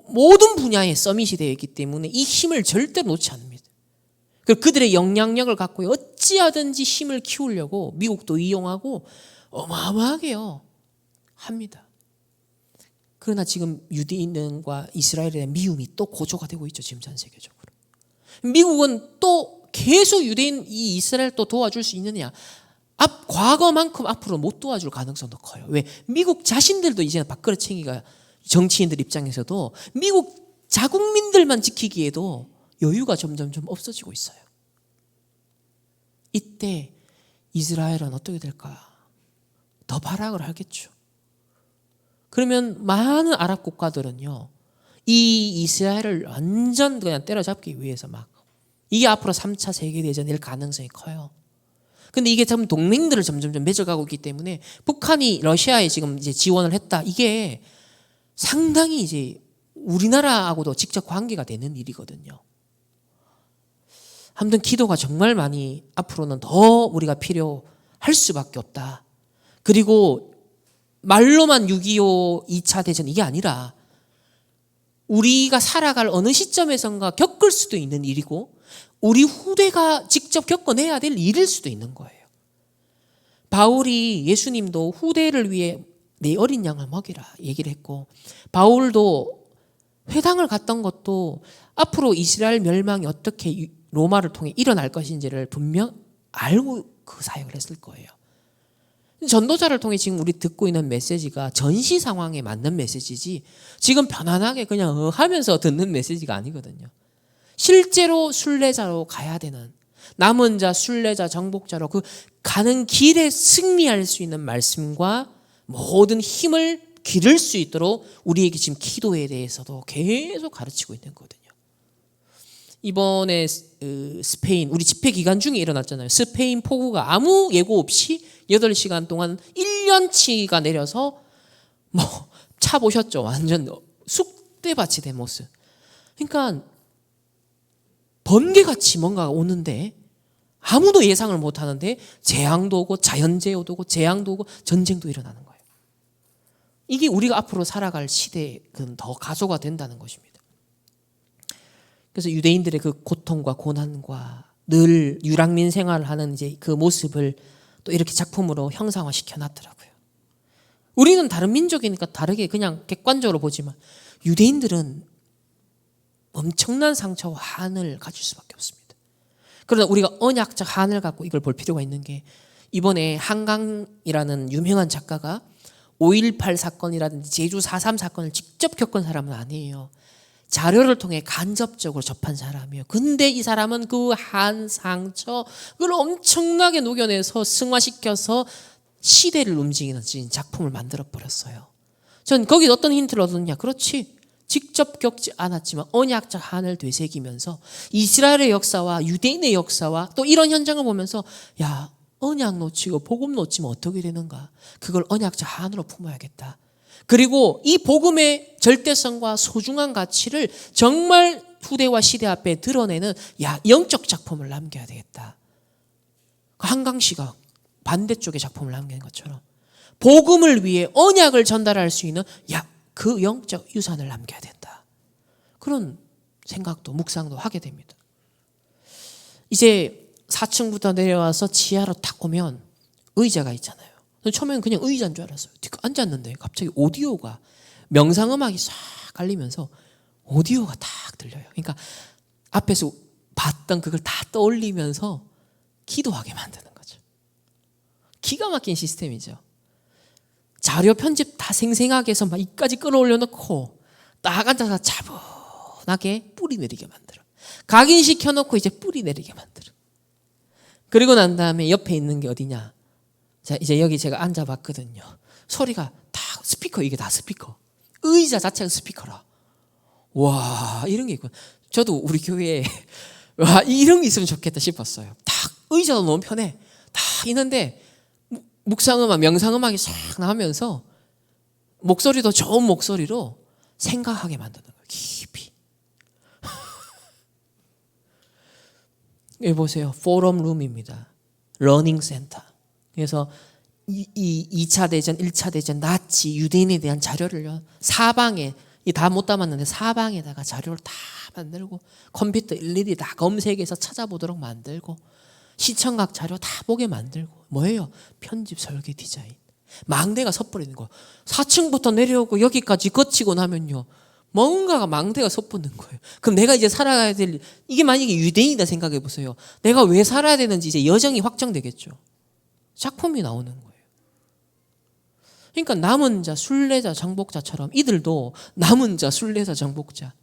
모든 분야에 서밋이 되어 있기 때문에 이 힘을 절대로 놓지 않습니다. 그리고 그들의 영향력을 갖고 어찌하든지 힘을 키우려고 미국도 이용하고 어마어마하게요 합니다. 그러나 지금 유대인과 이스라엘에 대한 미움이 또 고조가 되고 있죠. 지금 전 세계적으로. 미국은 또 계속 유대인 이 이스라엘 또 도와줄 수 있느냐? 과거만큼 앞으로 못 도와줄 가능성도 커요. 왜? 미국 자신들도 이제는 밥그릇챙이가, 정치인들 입장에서도 미국 자국민들만 지키기에도 여유가 점점 없어지고 있어요. 이때 이스라엘은 어떻게 될까? 더 발악을 하겠죠. 그러면 많은 아랍 국가들은요 이 이스라엘을 완전 그냥 때려잡기 위해서 막, 이게 앞으로 3차 세계대전일 가능성이 커요. 근데 이게 참 동맹들을 점점 맺어가고 있기 때문에 북한이 러시아에 지금 이제 지원을 했다. 이게 상당히 이제 우리나라하고도 직접 관계가 되는 일이거든요. 아무튼 기도가 정말 많이 앞으로는 더 우리가 필요할 수밖에 없다. 그리고 말로만 6.25 2차 대전 이게 아니라 우리가 살아갈 어느 시점에선가 겪을 수도 있는 일이고 우리 후대가 직접 겪어내야 될 일일 수도 있는 거예요. 바울이 예수님도 후대를 위해 내 어린 양을 먹이라 얘기를 했고, 바울도 회당을 갔던 것도 앞으로 이스라엘 멸망이 어떻게 로마를 통해 일어날 것인지를 분명 알고 그 사역을 했을 거예요. 전도자를 통해 지금 우리 듣고 있는 메시지가 전시 상황에 맞는 메시지지 지금 편안하게 그냥 하면서 듣는 메시지가 아니거든요. 실제로 순례자로 가야 되는, 남은 자, 순례자, 정복자로 그 가는 길에 승리할 수 있는 말씀과 모든 힘을 기를 수 있도록 우리에게 지금 기도에 대해서도 계속 가르치고 있는 거거든요. 이번에 스페인, 우리 집회 기간 중에 일어났잖아요. 스페인 폭우가 아무 예고 없이 8시간 동안 1년치가 내려서 차 보셨죠? 완전 쑥대밭이 된 모습. 그러니까 번개같이 뭔가가 오는데 아무도 예상을 못하는데 재앙도 오고 자연재해도 오고 재앙도 오고 전쟁도 일어나는 거예요. 이게 우리가 앞으로 살아갈 시대는 더 가소가 된다는 것입니다. 그래서 유대인들의 그 고통과 고난과 늘 유랑민 생활을 하는 이제 그 모습을 또 이렇게 작품으로 형상화 시켜놨더라고요. 우리는 다른 민족이니까 다르게 그냥 객관적으로 보지만 유대인들은 엄청난 상처와 한을 가질 수밖에 없습니다. 그러나 우리가 언약적 한을 갖고 이걸 볼 필요가 있는 게, 이번에 한강이라는 유명한 작가가 5.18 사건이라든지 제주 4.3 사건을 직접 겪은 사람은 아니에요. 자료를 통해 간접적으로 접한 사람이에요. 근데 이 사람은 그 한 상처, 그걸 엄청나게 녹여내서 승화시켜서 시대를 움직이는 작품을 만들어 버렸어요. 전 거기 어떤 힌트를 얻었냐? 그렇지. 직접 겪지 않았지만 언약적 한을 되새기면서 이스라엘의 역사와 유대인의 역사와 또 이런 현장을 보면서, 야, 언약 놓치고 복음 놓치면 어떻게 되는가? 그걸 언약적 한으로 품어야겠다. 그리고 이 복음의 절대성과 소중한 가치를 정말 후대와 시대 앞에 드러내는 영적 작품을 남겨야 되겠다. 한강시가 반대쪽의 작품을 남긴 것처럼 복음을 위해 언약을 전달할 수 있는 그 영적 유산을 남겨야 된다. 그런 생각도 묵상도 하게 됩니다. 이제 4층부터 내려와서 지하로 딱 오면 의자가 있잖아요. 처음에는 그냥 의자인 줄 알았어요. 앉았는데 갑자기 오디오가, 명상음악이 싹 깔리면서 오디오가 딱 들려요. 그러니까 앞에서 봤던 그걸 다 떠올리면서 기도하게 만드는 거죠. 기가 막힌 시스템이죠. 자료 편집 다 생생하게 해서 막 이까지 끌어올려 놓고 딱 앉아서 차분하게 뿌리 내리게 만들어. 각인시켜 놓고 이제 뿌리 내리게 만들어. 그리고 난 다음에 옆에 있는 게 어디냐? 자, 이제 여기 제가 앉아봤거든요. 소리가 다 스피커, 이게 다 스피커. 의자 자체가 스피커라. 와, 이런 게 있구나. 저도 우리 교회에 와, 이런 게 있으면 좋겠다 싶었어요. 딱 의자도 너무 편해. 딱 있는데 묵상음악, 명상음악이 싹 나오면서 목소리도 좋은 목소리로 생각하게 만드는 거예요. 깊이. 여기 보세요. 포럼 룸입니다. 러닝 센터. 그래서 2차 대전, 1차 대전, 나치, 유대인에 대한 자료를요. 사방에 다 못 담았는데 사방에다가 자료를 다 만들고 컴퓨터 일일이 다 검색해서 찾아보도록 만들고 시청각 자료 다 보게 만들고 뭐예요? 편집, 설계, 디자인. 망대가 섰버리는 거예요. 4층부터 내려오고 여기까지 거치고 나면요. 뭔가가 망대가 섰붙는 거예요. 그럼 내가 이제 살아가야 될 이게 만약에 유대인이다 생각해 보세요. 내가 왜 살아야 되는지 이제 여정이 확정되겠죠. 작품이 나오는 거예요. 그러니까 남은 자, 순례자, 정복자처럼 이들도 남은 자, 순례자, 정복자.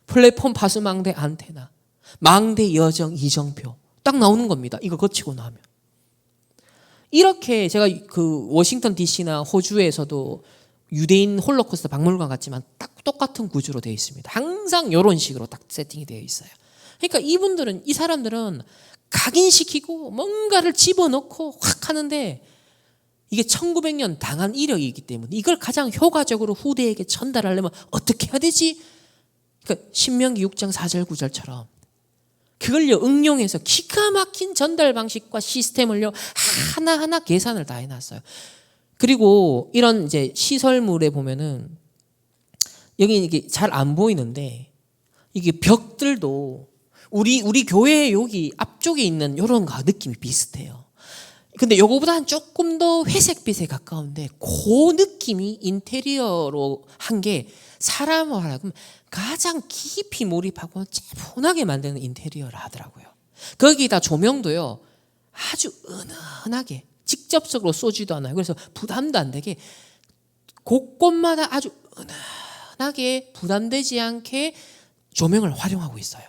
플랫폼 파수망대 안테나, 망대 여정 이정표 딱 나오는 겁니다. 이거 거치고 나면. 이렇게 제가 그 워싱턴 DC나 호주에서도 유대인 홀로코스트 박물관 같지만 딱 똑같은 구조로 되어 있습니다. 항상 이런 식으로 딱 세팅이 되어 있어요. 그러니까 이 사람들은 각인시키고 뭔가를 집어넣고 확 하는데 이게 1900년 당한 이력이기 때문에 이걸 가장 효과적으로 후대에게 전달하려면 어떻게 해야 되지? 그러니까 신명기 6장 4절 9절처럼 그걸요 응용해서 기가 막힌 전달 방식과 시스템을요 하나하나 계산을 다 해놨어요. 그리고 이런 이제 시설물에 보면은 여기 이게 잘 안 보이는데 이게 벽들도 우리 교회 여기 앞쪽에 있는 이런 거 느낌이 비슷해요. 근데 요거보다는 조금 더 회색빛에 가까운데 그 느낌이 인테리어로 한 게 사람을 하라고 가장 깊이 몰입하고 차분하게 만드는 인테리어를 하더라고요. 거기다 조명도요 아주 은은하게 직접적으로 쏘지도 않아요. 그래서 부담도 안 되게 곳곳마다 아주 은은하게 부담되지 않게 조명을 활용하고 있어요.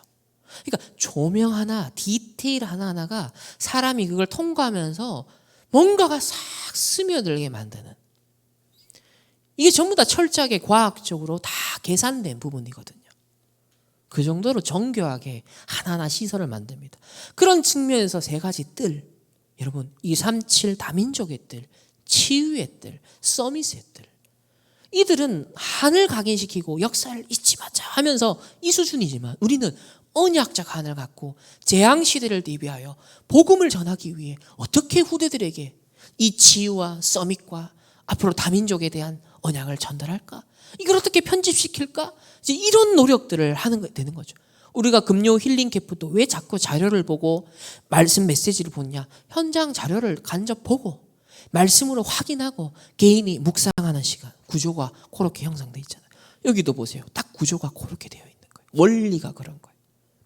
그러니까 조명 하나, 디테일 하나하나가 사람이 그걸 통과하면서 뭔가가 싹 스며들게 만드는 이게 전부 다 철저하게 과학적으로 다 계산된 부분이거든요. 그 정도로 정교하게 하나하나 시설을 만듭니다. 그런 측면에서 세 가지 뜰, 여러분 237 다민족의 뜰, 치유의 뜰, 서밋의 뜰 이들은 한을 각인시키고 역사를 잊지 마자 하면서 이 수준이지만 우리는 언약적 한을 갖고 재앙시대를 대비하여 복음을 전하기 위해 어떻게 후대들에게 이 치유와 서밋과 앞으로 다민족에 대한 언약을 전달할까? 이걸 어떻게 편집시킬까? 이제 이런 노력들을 하는 게 되는 거죠. 우리가 금요 힐링 캠프도 왜 자꾸 자료를 보고 말씀 메시지를 보냐? 현장 자료를 간접 보고 말씀으로 확인하고 개인이 묵상하는 시간 구조가 그렇게 형성되어 있잖아요. 여기도 보세요. 딱 구조가 그렇게 되어 있는 거예요. 원리가 그런 거예요.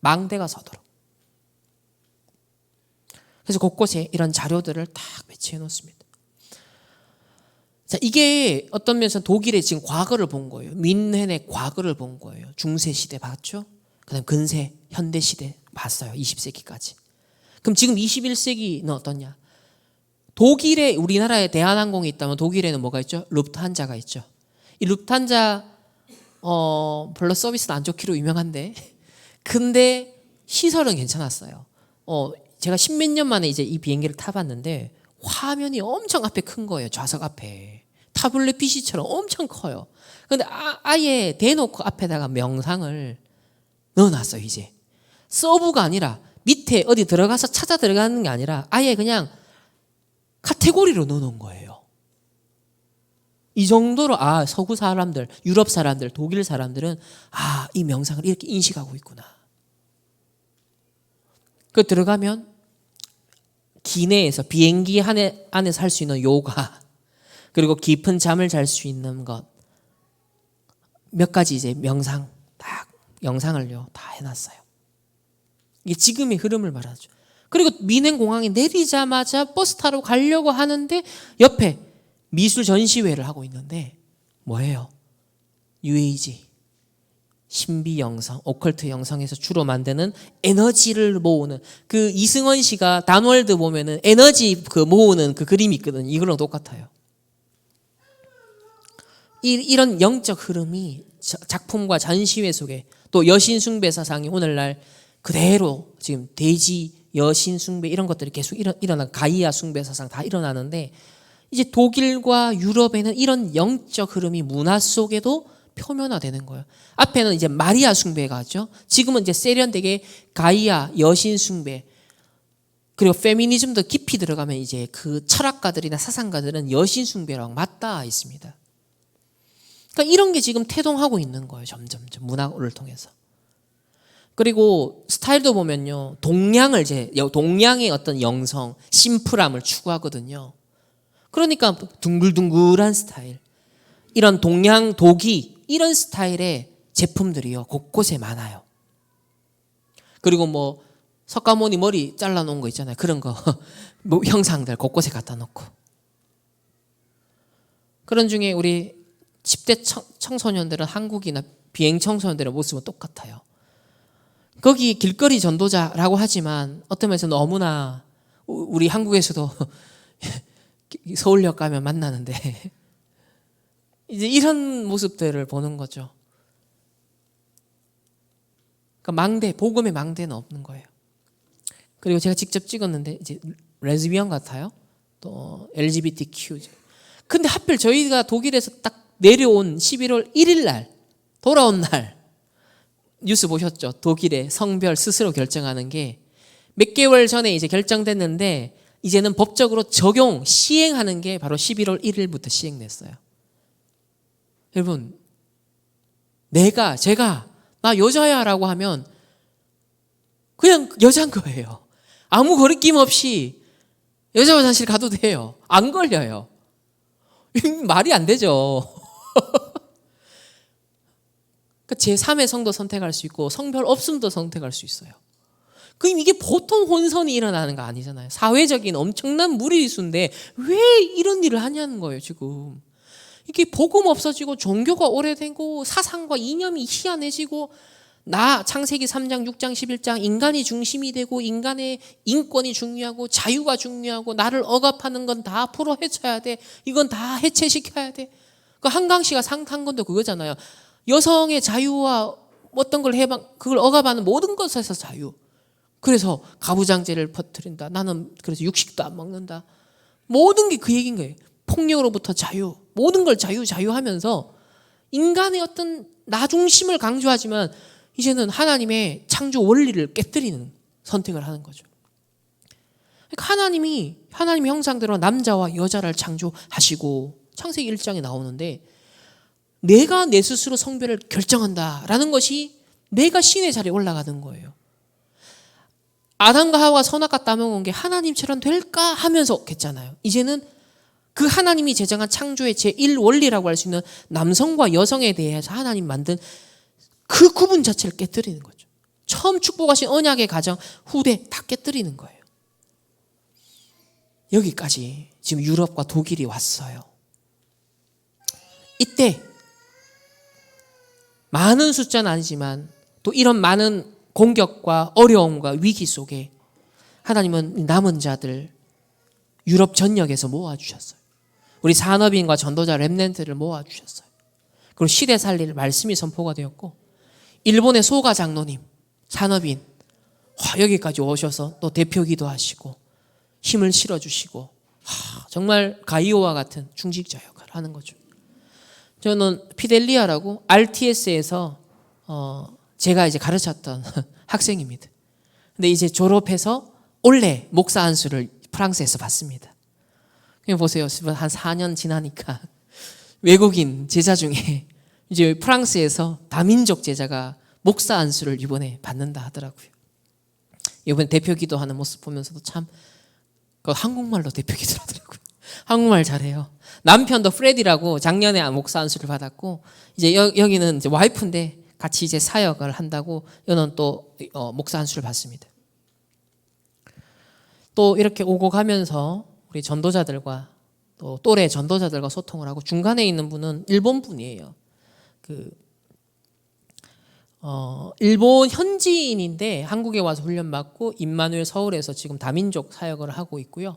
망대가 서도록. 그래서 곳곳에 이런 자료들을 딱 배치해 놓습니다. 자, 이게 어떤 면에서 독일의 지금 과거를 본 거예요. 민헨의 과거를 본 거예요. 중세시대 봤죠? 그 다음 근세, 현대시대 봤어요. 20세기까지. 그럼 지금 21세기는 어떠냐? 독일에 우리나라에 대한항공이 있다면 독일에는 뭐가 있죠? 루프트한자가 있죠. 이 루프트한자 별로 서비스는 안 좋기로 유명한데 근데 시설은 괜찮았어요. 제가 십몇 년 만에 이제 이 비행기를 타봤는데 화면이 엄청 앞에 큰 거예요. 좌석 앞에. 타블렛 PC처럼 엄청 커요. 근데 아예 대놓고 앞에다가 명상을 넣어놨어요. 이제 서브가 아니라 밑에 어디 들어가서 찾아 들어가는 게 아니라 아예 그냥 카테고리로 넣어놓은 거예요. 이 정도로 서구 사람들, 유럽 사람들, 독일 사람들은 이 명상을 이렇게 인식하고 있구나. 그 들어가면 기내에서 비행기 안에서 할 수 있는 요가 그리고 깊은 잠을 잘 수 있는 것 몇 가지 이제 명상 딱 영상을요 다 해놨어요. 이게 지금의 흐름을 말하죠. 그리고 민행공항에 내리자마자 버스 타러 가려고 하는데 옆에 미술 전시회를 하고 있는데 뭐예요? UAG 신비 영상, 오컬트 영상에서 주로 만드는 에너지를 모으는 그 이승원 씨가 단월드 보면은 에너지 그 모으는 그 그림이 있거든요. 이거랑 똑같아요. 이런 영적 흐름이 작품과 전시회 속에 또 여신 숭배 사상이 오늘날 그대로 지금 대지 여신 숭배 이런 것들이 계속 일어나 가이아 숭배 사상 다 일어나는데 이제 독일과 유럽에는 이런 영적 흐름이 문화 속에도 표면화되는 거예요. 앞에는 이제 마리아 숭배가 하죠. 지금은 이제 세련되게 가이아 여신 숭배. 그리고 페미니즘도 깊이 들어가면 이제 그 철학가들이나 사상가들은 여신 숭배랑 맞닿아 있습니다. 그러니까 이런 게 지금 태동하고 있는 거예요. 점점 문화를 통해서. 그리고 스타일도 보면요, 동양의 어떤 영성, 심플함을 추구하거든요. 그러니까 둥글둥글한 스타일, 이런 동양 도기, 이런 스타일의 제품들이요 곳곳에 많아요. 그리고 뭐 석가모니 머리 잘라놓은 거 있잖아요. 그런 거 뭐 형상들 곳곳에 갖다 놓고. 그런 중에 우리 10대 청소년들은 한국이나 비행 청소년들의 모습은 똑같아요. 거기 길거리 전도자라고 하지만 어떤 면에서 너무나 우리 한국에서도 서울역 가면 만나는데 이제 이런 모습들을 보는 거죠. 그러니까 복음의 망대는 없는 거예요. 그리고 제가 직접 찍었는데 이제 레즈비언 같아요. 또 LGBTQ. 근데 하필 저희가 독일에서 딱 내려온 11월 1일 날, 돌아온 날, 뉴스 보셨죠? 독일의 성별 스스로 결정하는 게 몇 개월 전에 이제 결정됐는데 이제는 법적으로 시행하는 게 바로 11월 1일부터 시행됐어요. 여러분, 제가 나 여자야 라고 하면 그냥 여자인 거예요. 아무 거리낌 없이 여자 화장실 가도 돼요. 안 걸려요. 말이 안 되죠. 제3의 성도 선택할 수 있고 성별 없음도 선택할 수 있어요. 그럼 이게 보통 혼선이 일어나는 거 아니잖아요. 사회적인 엄청난 무리수인데 왜 이런 일을 하냐는 거예요, 지금. 이게 복음 없어지고 종교가 오래되고 사상과 이념이 희한해지고 창세기 3장, 6장, 11장 인간이 중심이 되고 인간의 인권이 중요하고 자유가 중요하고 나를 억압하는 건 다 풀어 헤쳐야 돼. 이건 다 해체시켜야 돼. 한강 씨가 상탄 건도 그거잖아요. 여성의 자유와 어떤 걸 그걸 억압하는 모든 것에서 자유. 그래서 가부장제를 퍼뜨린다. 나는 그래서 육식도 안 먹는다. 모든 게 그 얘기인 거예요. 폭력으로부터 자유. 모든 걸 자유 하면서 인간의 어떤 나 중심을 강조하지만 이제는 하나님의 창조 원리를 깨뜨리는 선택을 하는 거죠. 그러니까 하나님의 형상대로 남자와 여자를 창조하시고 창세기 1장에 나오는데 내가 내 스스로 성별을 결정한다라는 것이 내가 신의 자리에 올라가는 거예요. 아담과 하와가 선악과 따먹은 게 하나님처럼 될까 하면서 했잖아요. 이제는 그 하나님이 제정한 창조의 제1원리라고 할 수 있는 남성과 여성에 대해서 하나님 만든 그 구분 자체를 깨뜨리는 거죠. 처음 축복하신 언약의 가정 후대 다 깨뜨리는 거예요. 여기까지 지금 유럽과 독일이 왔어요. 이때 많은 숫자는 아니지만 또 이런 많은 공격과 어려움과 위기 속에 하나님은 남은 자들 유럽 전역에서 모아주셨어요. 우리 산업인과 전도자 렘넌트를 모아주셨어요. 그리고 시대 살릴 말씀이 선포가 되었고 일본의 소가 장로님, 산업인 여기까지 오셔서 또 대표기도 하시고 힘을 실어주시고 정말 가이오와 같은 중직자 역할을 하는 거죠. 저는 피델리아라고 RTS에서 제가 이제 가르쳤던 학생입니다. 근데 이제 졸업해서 올해 목사 안수를 프랑스에서 받습니다. 그냥 보세요. 한 4년 지나니까 외국인 제자 중에 이제 프랑스에서 다민족 제자가 목사 안수를 이번에 받는다 하더라고요. 이번에 대표 기도하는 모습 보면서도 참 한국말로 대표 기도를 하더라고요. 한국말 잘해요. 남편도 프레디라고 작년에 목사 안수를 받았고 이제 여기는 이제 와이프인데 같이 이제 사역을 한다고 여는 또 목사 안수를 받습니다. 또 이렇게 오고 가면서 우리 전도자들과 또 또래 전도자들과 소통을 하고 중간에 있는 분은 일본 분이에요. 일본 현지인인데 한국에 와서 훈련 받고 임마누엘 서울에서 지금 다민족 사역을 하고 있고요.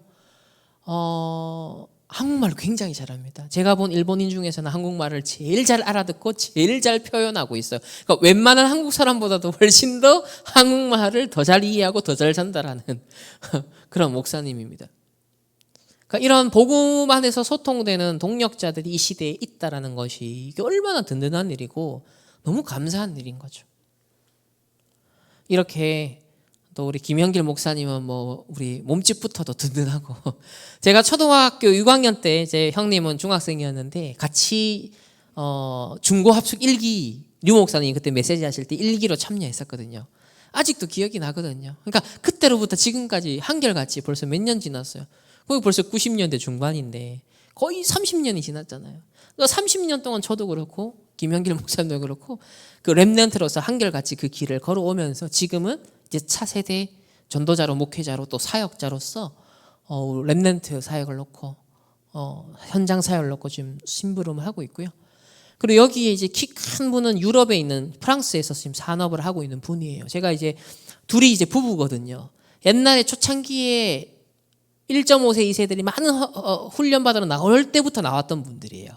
한국말을 굉장히 잘합니다. 제가 본 일본인 중에서는 한국말을 제일 잘 알아듣고 제일 잘 표현하고 있어요. 그러니까 웬만한 한국 사람보다도 훨씬 더 한국말을 더 잘 이해하고 더 잘 전달하는 그런 목사님입니다. 그러니까 이런 복음 안에서 소통되는 동력자들이 이 시대에 있다라는 것이 이게 얼마나 든든한 일이고 너무 감사한 일인 거죠. 이렇게 또 우리 김영길 목사님은 뭐 우리 몸집부터도 든든하고 제가 초등학교 6학년 때 제 형님은 중학생이었는데 같이 중고 합숙 1기 류 목사님이 그때 메시지 하실 때 1기로 참여했었거든요. 아직도 기억이 나거든요. 그러니까 그때로부터 지금까지 한결같이 벌써 몇 년 지났어요. 거기 벌써 90년대 중반인데 거의 30년이 지났잖아요. 그러니까 30년 동안 저도 그렇고 김영길 목사님도 그렇고 그 렘넌트로서 한결같이 그 길을 걸어오면서 지금은 이제 차세대 전도자로 목회자로 또 사역자로서 렘넌트 사역을 놓고 현장 사역을 놓고 지금 심부름을 하고 있고요. 그리고 여기에 이제 키 큰 분은 유럽에 있는 프랑스에서 지금 산업을 하고 있는 분이에요. 제가 이제 둘이 이제 부부거든요. 옛날에 초창기에 1.5세, 2세들이 많은 훈련 받으러 나올 때부터 나왔던 분들이에요.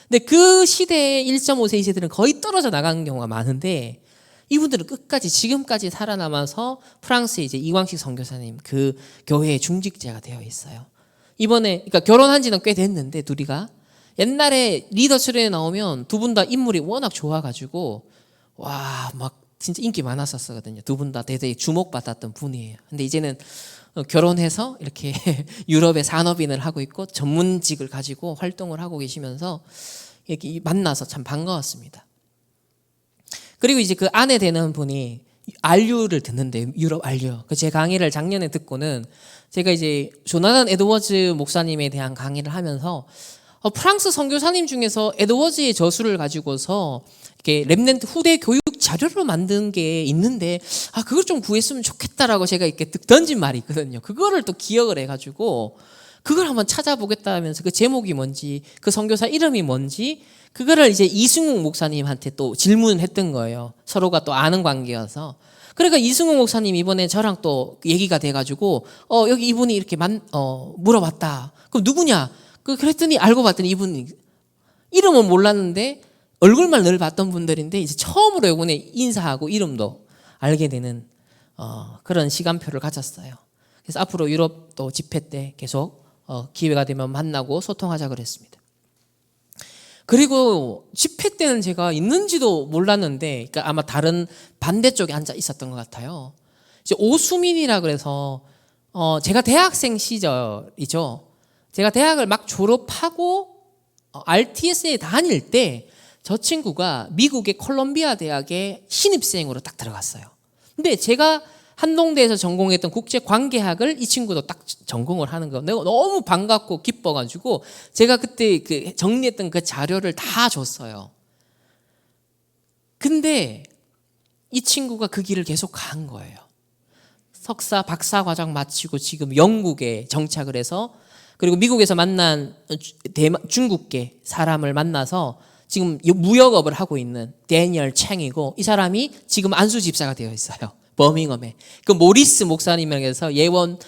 근데 그 시대에 1.5세, 2세들은 거의 떨어져 나간 경우가 많은데 이분들은 끝까지 지금까지 살아남아서 프랑스에 이제 이광식 선교사님 그 교회의 중직자가 되어 있어요. 이번에 그러니까 결혼한 지는 꽤 됐는데 둘이가 옛날에 리더 출연에 나오면 두 분 다 인물이 워낙 좋아가지고 와 막 진짜 인기 많았었거든요. 두 분 다 대대히 주목받았던 분이에요. 근데 이제는 결혼해서 이렇게 유럽의 산업인을 하고 있고 전문직을 가지고 활동을 하고 계시면서 이렇게 만나서 참 반가웠습니다. 그리고 이제 그 아내 되는 분이 RU를 듣는데 유럽 RU. 제 강의를 작년에 듣고는 제가 이제 조나단 에드워즈 목사님에 대한 강의를 하면서 프랑스 선교사님 중에서 에드워즈의 저수를 가지고서 이렇게 렘넌트 후대 교육 자료로 만든 게 있는데 그걸 좀 구했으면 좋겠다라고 제가 이렇게 던진 말이 있거든요. 그거를 또 기억을 해가지고 그걸 한번 찾아보겠다 하면서 그 제목이 뭔지 그 선교사 이름이 뭔지 그거를 이제 이승욱 목사님한테 또 질문을 했던 거예요. 서로가 또 아는 관계여서. 그러니까 이승욱 목사님 이번에 저랑 또 얘기가 돼가지고 여기 이분이 이렇게 물어봤다. 그럼 누구냐? 그랬더니 알고 봤더니 이분 이름은 몰랐는데 얼굴만 늘 봤던 분들인데 이제 처음으로 이번에 인사하고 이름도 알게 되는 그런 시간표를 가졌어요. 그래서 앞으로 유럽 또 집회 때 계속 기회가 되면 만나고 소통하자 그랬습니다. 그리고 집회 때는 제가 있는지도 몰랐는데 그러니까 아마 다른 반대쪽에 앉아 있었던 것 같아요. 이제 오수민이라 그래서 제가 대학생 시절이죠. 제가 대학을 막 졸업하고 RTS에 다닐 때 저 친구가 미국의 콜롬비아 대학에 신입생으로 딱 들어갔어요. 근데 제가 한동대에서 전공했던 국제관계학을 이 친구도 딱 전공을 하는 거 내가 너무 반갑고 기뻐가지고 제가 그때 그 정리했던 그 자료를 다 줬어요. 근데 이 친구가 그 길을 계속 간 거예요. 석사, 박사 과정 마치고 지금 영국에 정착을 해서 그리고 미국에서 만난 중국계 사람을 만나서 지금 무역업을 하고 있는 데니얼 챙이고 이 사람이 지금 안수 집사가 되어 있어요. 버밍엄에. 그 모리스 목사님이라고 해서 예원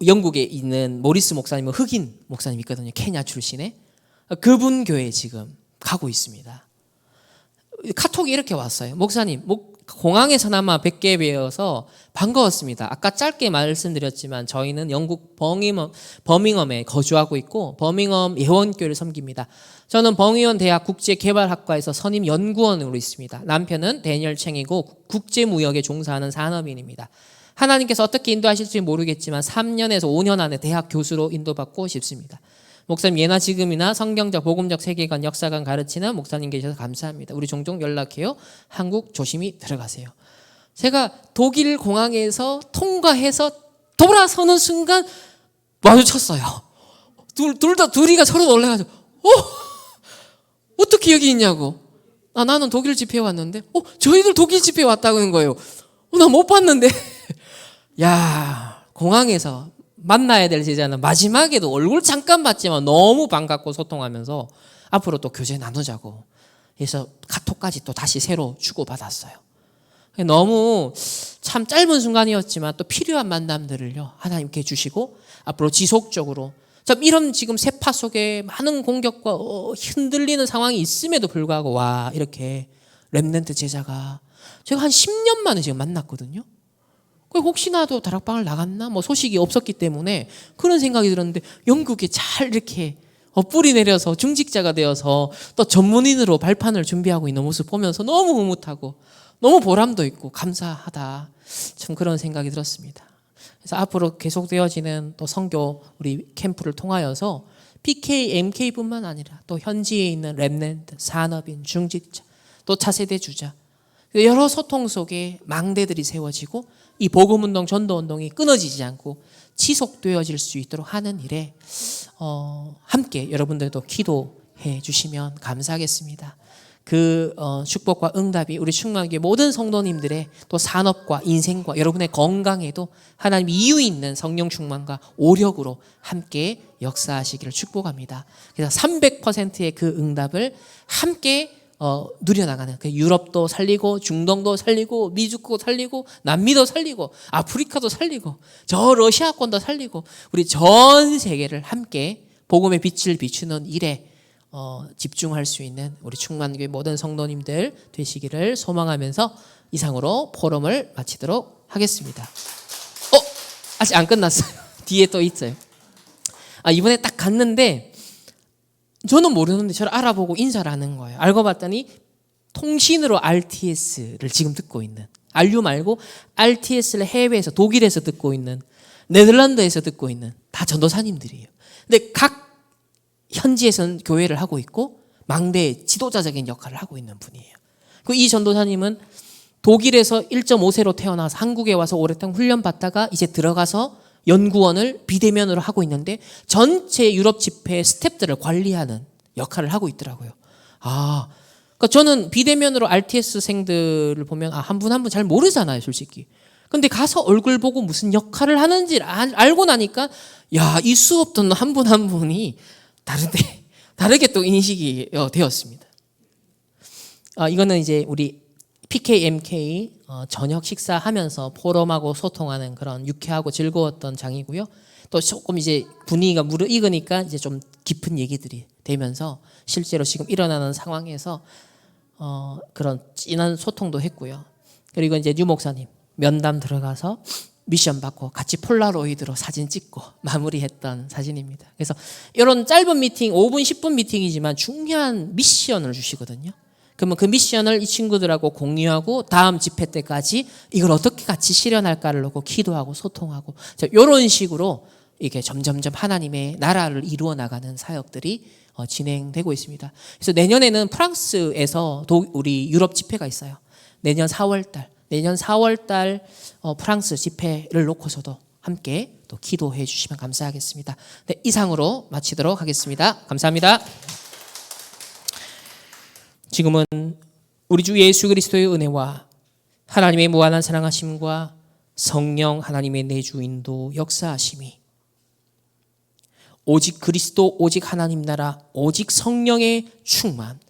영국에 있는 모리스 목사님은 흑인 목사님 있거든요. 케냐 출신의. 그분 교회에 지금 가고 있습니다. 카톡이 이렇게 왔어요. 목사님, 공항에서나마 뵙게 되어서 반가웠습니다. 아까 짧게 말씀드렸지만 저희는 영국 버밍엄에 거주하고 있고 버밍엄 예원교회를 섬깁니다. 저는 버밍엄 대학 국제개발학과에서 선임 연구원으로 있습니다. 남편은 데니얼 챙이고 국제무역에 종사하는 산업인입니다. 하나님께서 어떻게 인도하실지 모르겠지만 3년에서 5년 안에 대학 교수로 인도받고 싶습니다. 목사님 예나 지금이나 성경적 복음적 세계관 역사관 가르치는 목사님 계셔서 감사합니다. 우리 종종 연락해요. 한국 조심히 들어가세요. 제가 독일 공항에서 통과해서 돌아서는 순간 마주쳤어요. 둘이가 서로 놀래가지고 어떻게 여기 있냐고. 나는 독일 집회에 왔는데 저희들 독일 집회에 왔다고 하는 거예요. 나 못 봤는데 야 공항에서 만나야 될 제자는 마지막에도 얼굴 잠깐 봤지만 너무 반갑고 소통하면서 앞으로 또 교제 나누자고 해서 카톡까지 또 다시 새로 주고받았어요. 너무 참 짧은 순간이었지만 또 필요한 만남들을요 하나님께 주시고 앞으로 지속적으로 참 이런 지금 세파 속에 많은 공격과 흔들리는 상황이 있음에도 불구하고 와 이렇게 렘넌트 제자가 제가 한 10년 만에 지금 만났거든요. 혹시나도 다락방을 나갔나 뭐 소식이 없었기 때문에 그런 생각이 들었는데 영국에 잘 이렇게 뿌리 내려서 중직자가 되어서 또 전문인으로 발판을 준비하고 있는 모습 보면서 너무 흐뭇하고 너무 보람도 있고 감사하다, 참 그런 생각이 들었습니다. 그래서 앞으로 계속되어지는 또 선교 우리 캠프를 통하여서 PK, MK뿐만 아니라 또 현지에 있는 렘넌트, 산업인, 중직자, 또 차세대 주자, 여러 소통 속에 망대들이 세워지고 이 복음운동, 전도운동이 끊어지지 않고 지속되어질 수 있도록 하는 일에 함께 여러분들도 기도해 주시면 감사하겠습니다. 그 축복과 응답이 우리 충만교회 모든 성도님들의 또 산업과 인생과 여러분의 건강에도 하나님 이유 있는 성령 충만과 오력으로 함께 역사하시기를 축복합니다. 그래서 300%의 그 응답을 함께 누려나가는, 그 유럽도 살리고 중동도 살리고 미국도 살리고 남미도 살리고 아프리카도 살리고 저 러시아권도 살리고 우리 전 세계를 함께 복음의 빛을 비추는 일에 집중할 수 있는 우리 충만교회 모든 성도님들 되시기를 소망하면서 이상으로 포럼을 마치도록 하겠습니다. 아직 안 끝났어요. 뒤에 또 있어요. 이번에 딱 갔는데 저는 모르는데 저를 알아보고 인사를 하는 거예요. 알고 봤더니 통신으로 RTS를 지금 듣고 있는, RU 말고 RTS를 해외에서 독일에서 듣고 있는, 네덜란드에서 듣고 있는 다 전도사님들이에요. 근데 각 현지에서는 교회를 하고 있고 망대의 지도자적인 역할을 하고 있는 분이에요. 이 전도사님은 독일에서 1.5세로 태어나서 한국에 와서 오랫동안 훈련받다가 이제 들어가서 연구원을 비대면으로 하고 있는데 전체 유럽 집회 스태프들을 관리하는 역할을 하고 있더라고요. 그러니까 저는 비대면으로 RTS생들을 보면 한 분 한 분 잘 모르잖아요, 솔직히. 근데 가서 얼굴 보고 무슨 역할을 하는지 알고 나니까 이 수업 듣는 한 분 한 분이 다르게 또 인식이 되었습니다. 이거는 이제 우리 PK, MK 저녁 식사하면서 포럼하고 소통하는 그런 유쾌하고 즐거웠던 장이고요. 또 조금 이제 분위기가 무르익으니까 이제 좀 깊은 얘기들이 되면서 실제로 지금 일어나는 상황에서 그런 진한 소통도 했고요. 그리고 이제 류 목사님 면담 들어가서 미션 받고 같이 폴라로이드로 사진 찍고 마무리했던 사진입니다. 그래서 이런 짧은 미팅, 5분, 10분 미팅이지만 중요한 미션을 주시거든요. 그러면 그 미션을 이 친구들하고 공유하고 다음 집회 때까지 이걸 어떻게 같이 실현할까를 놓고 기도하고 소통하고 이런 식으로 이게 점점점 하나님의 나라를 이루어 나가는 사역들이 진행되고 있습니다. 그래서 내년에는 프랑스에서 우리 유럽 집회가 있어요. 내년 4월달 프랑스 집회를 놓고서도 함께 또 기도해 주시면 감사하겠습니다. 네, 이상으로 마치도록 하겠습니다. 감사합니다. 지금은 우리 주 예수 그리스도의 은혜와 하나님의 무한한 사랑하심과 성령 하나님의 내주인도 역사하심이 오직 그리스도, 오직 하나님 나라, 오직 성령의 충만,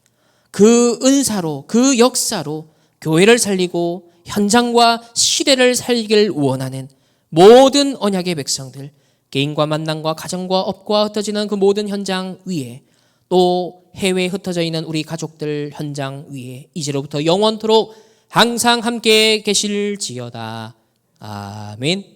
그 은사로, 그 역사로 교회를 살리고 현장과 시대를 살기를 원하는 모든 언약의 백성들, 개인과 만남과 가정과 업과 흩어지는 그 모든 현장 위에, 또 해외에 흩어져 있는 우리 가족들 현장 위에 이제로부터 영원토록 항상 함께 계실지어다. 아멘.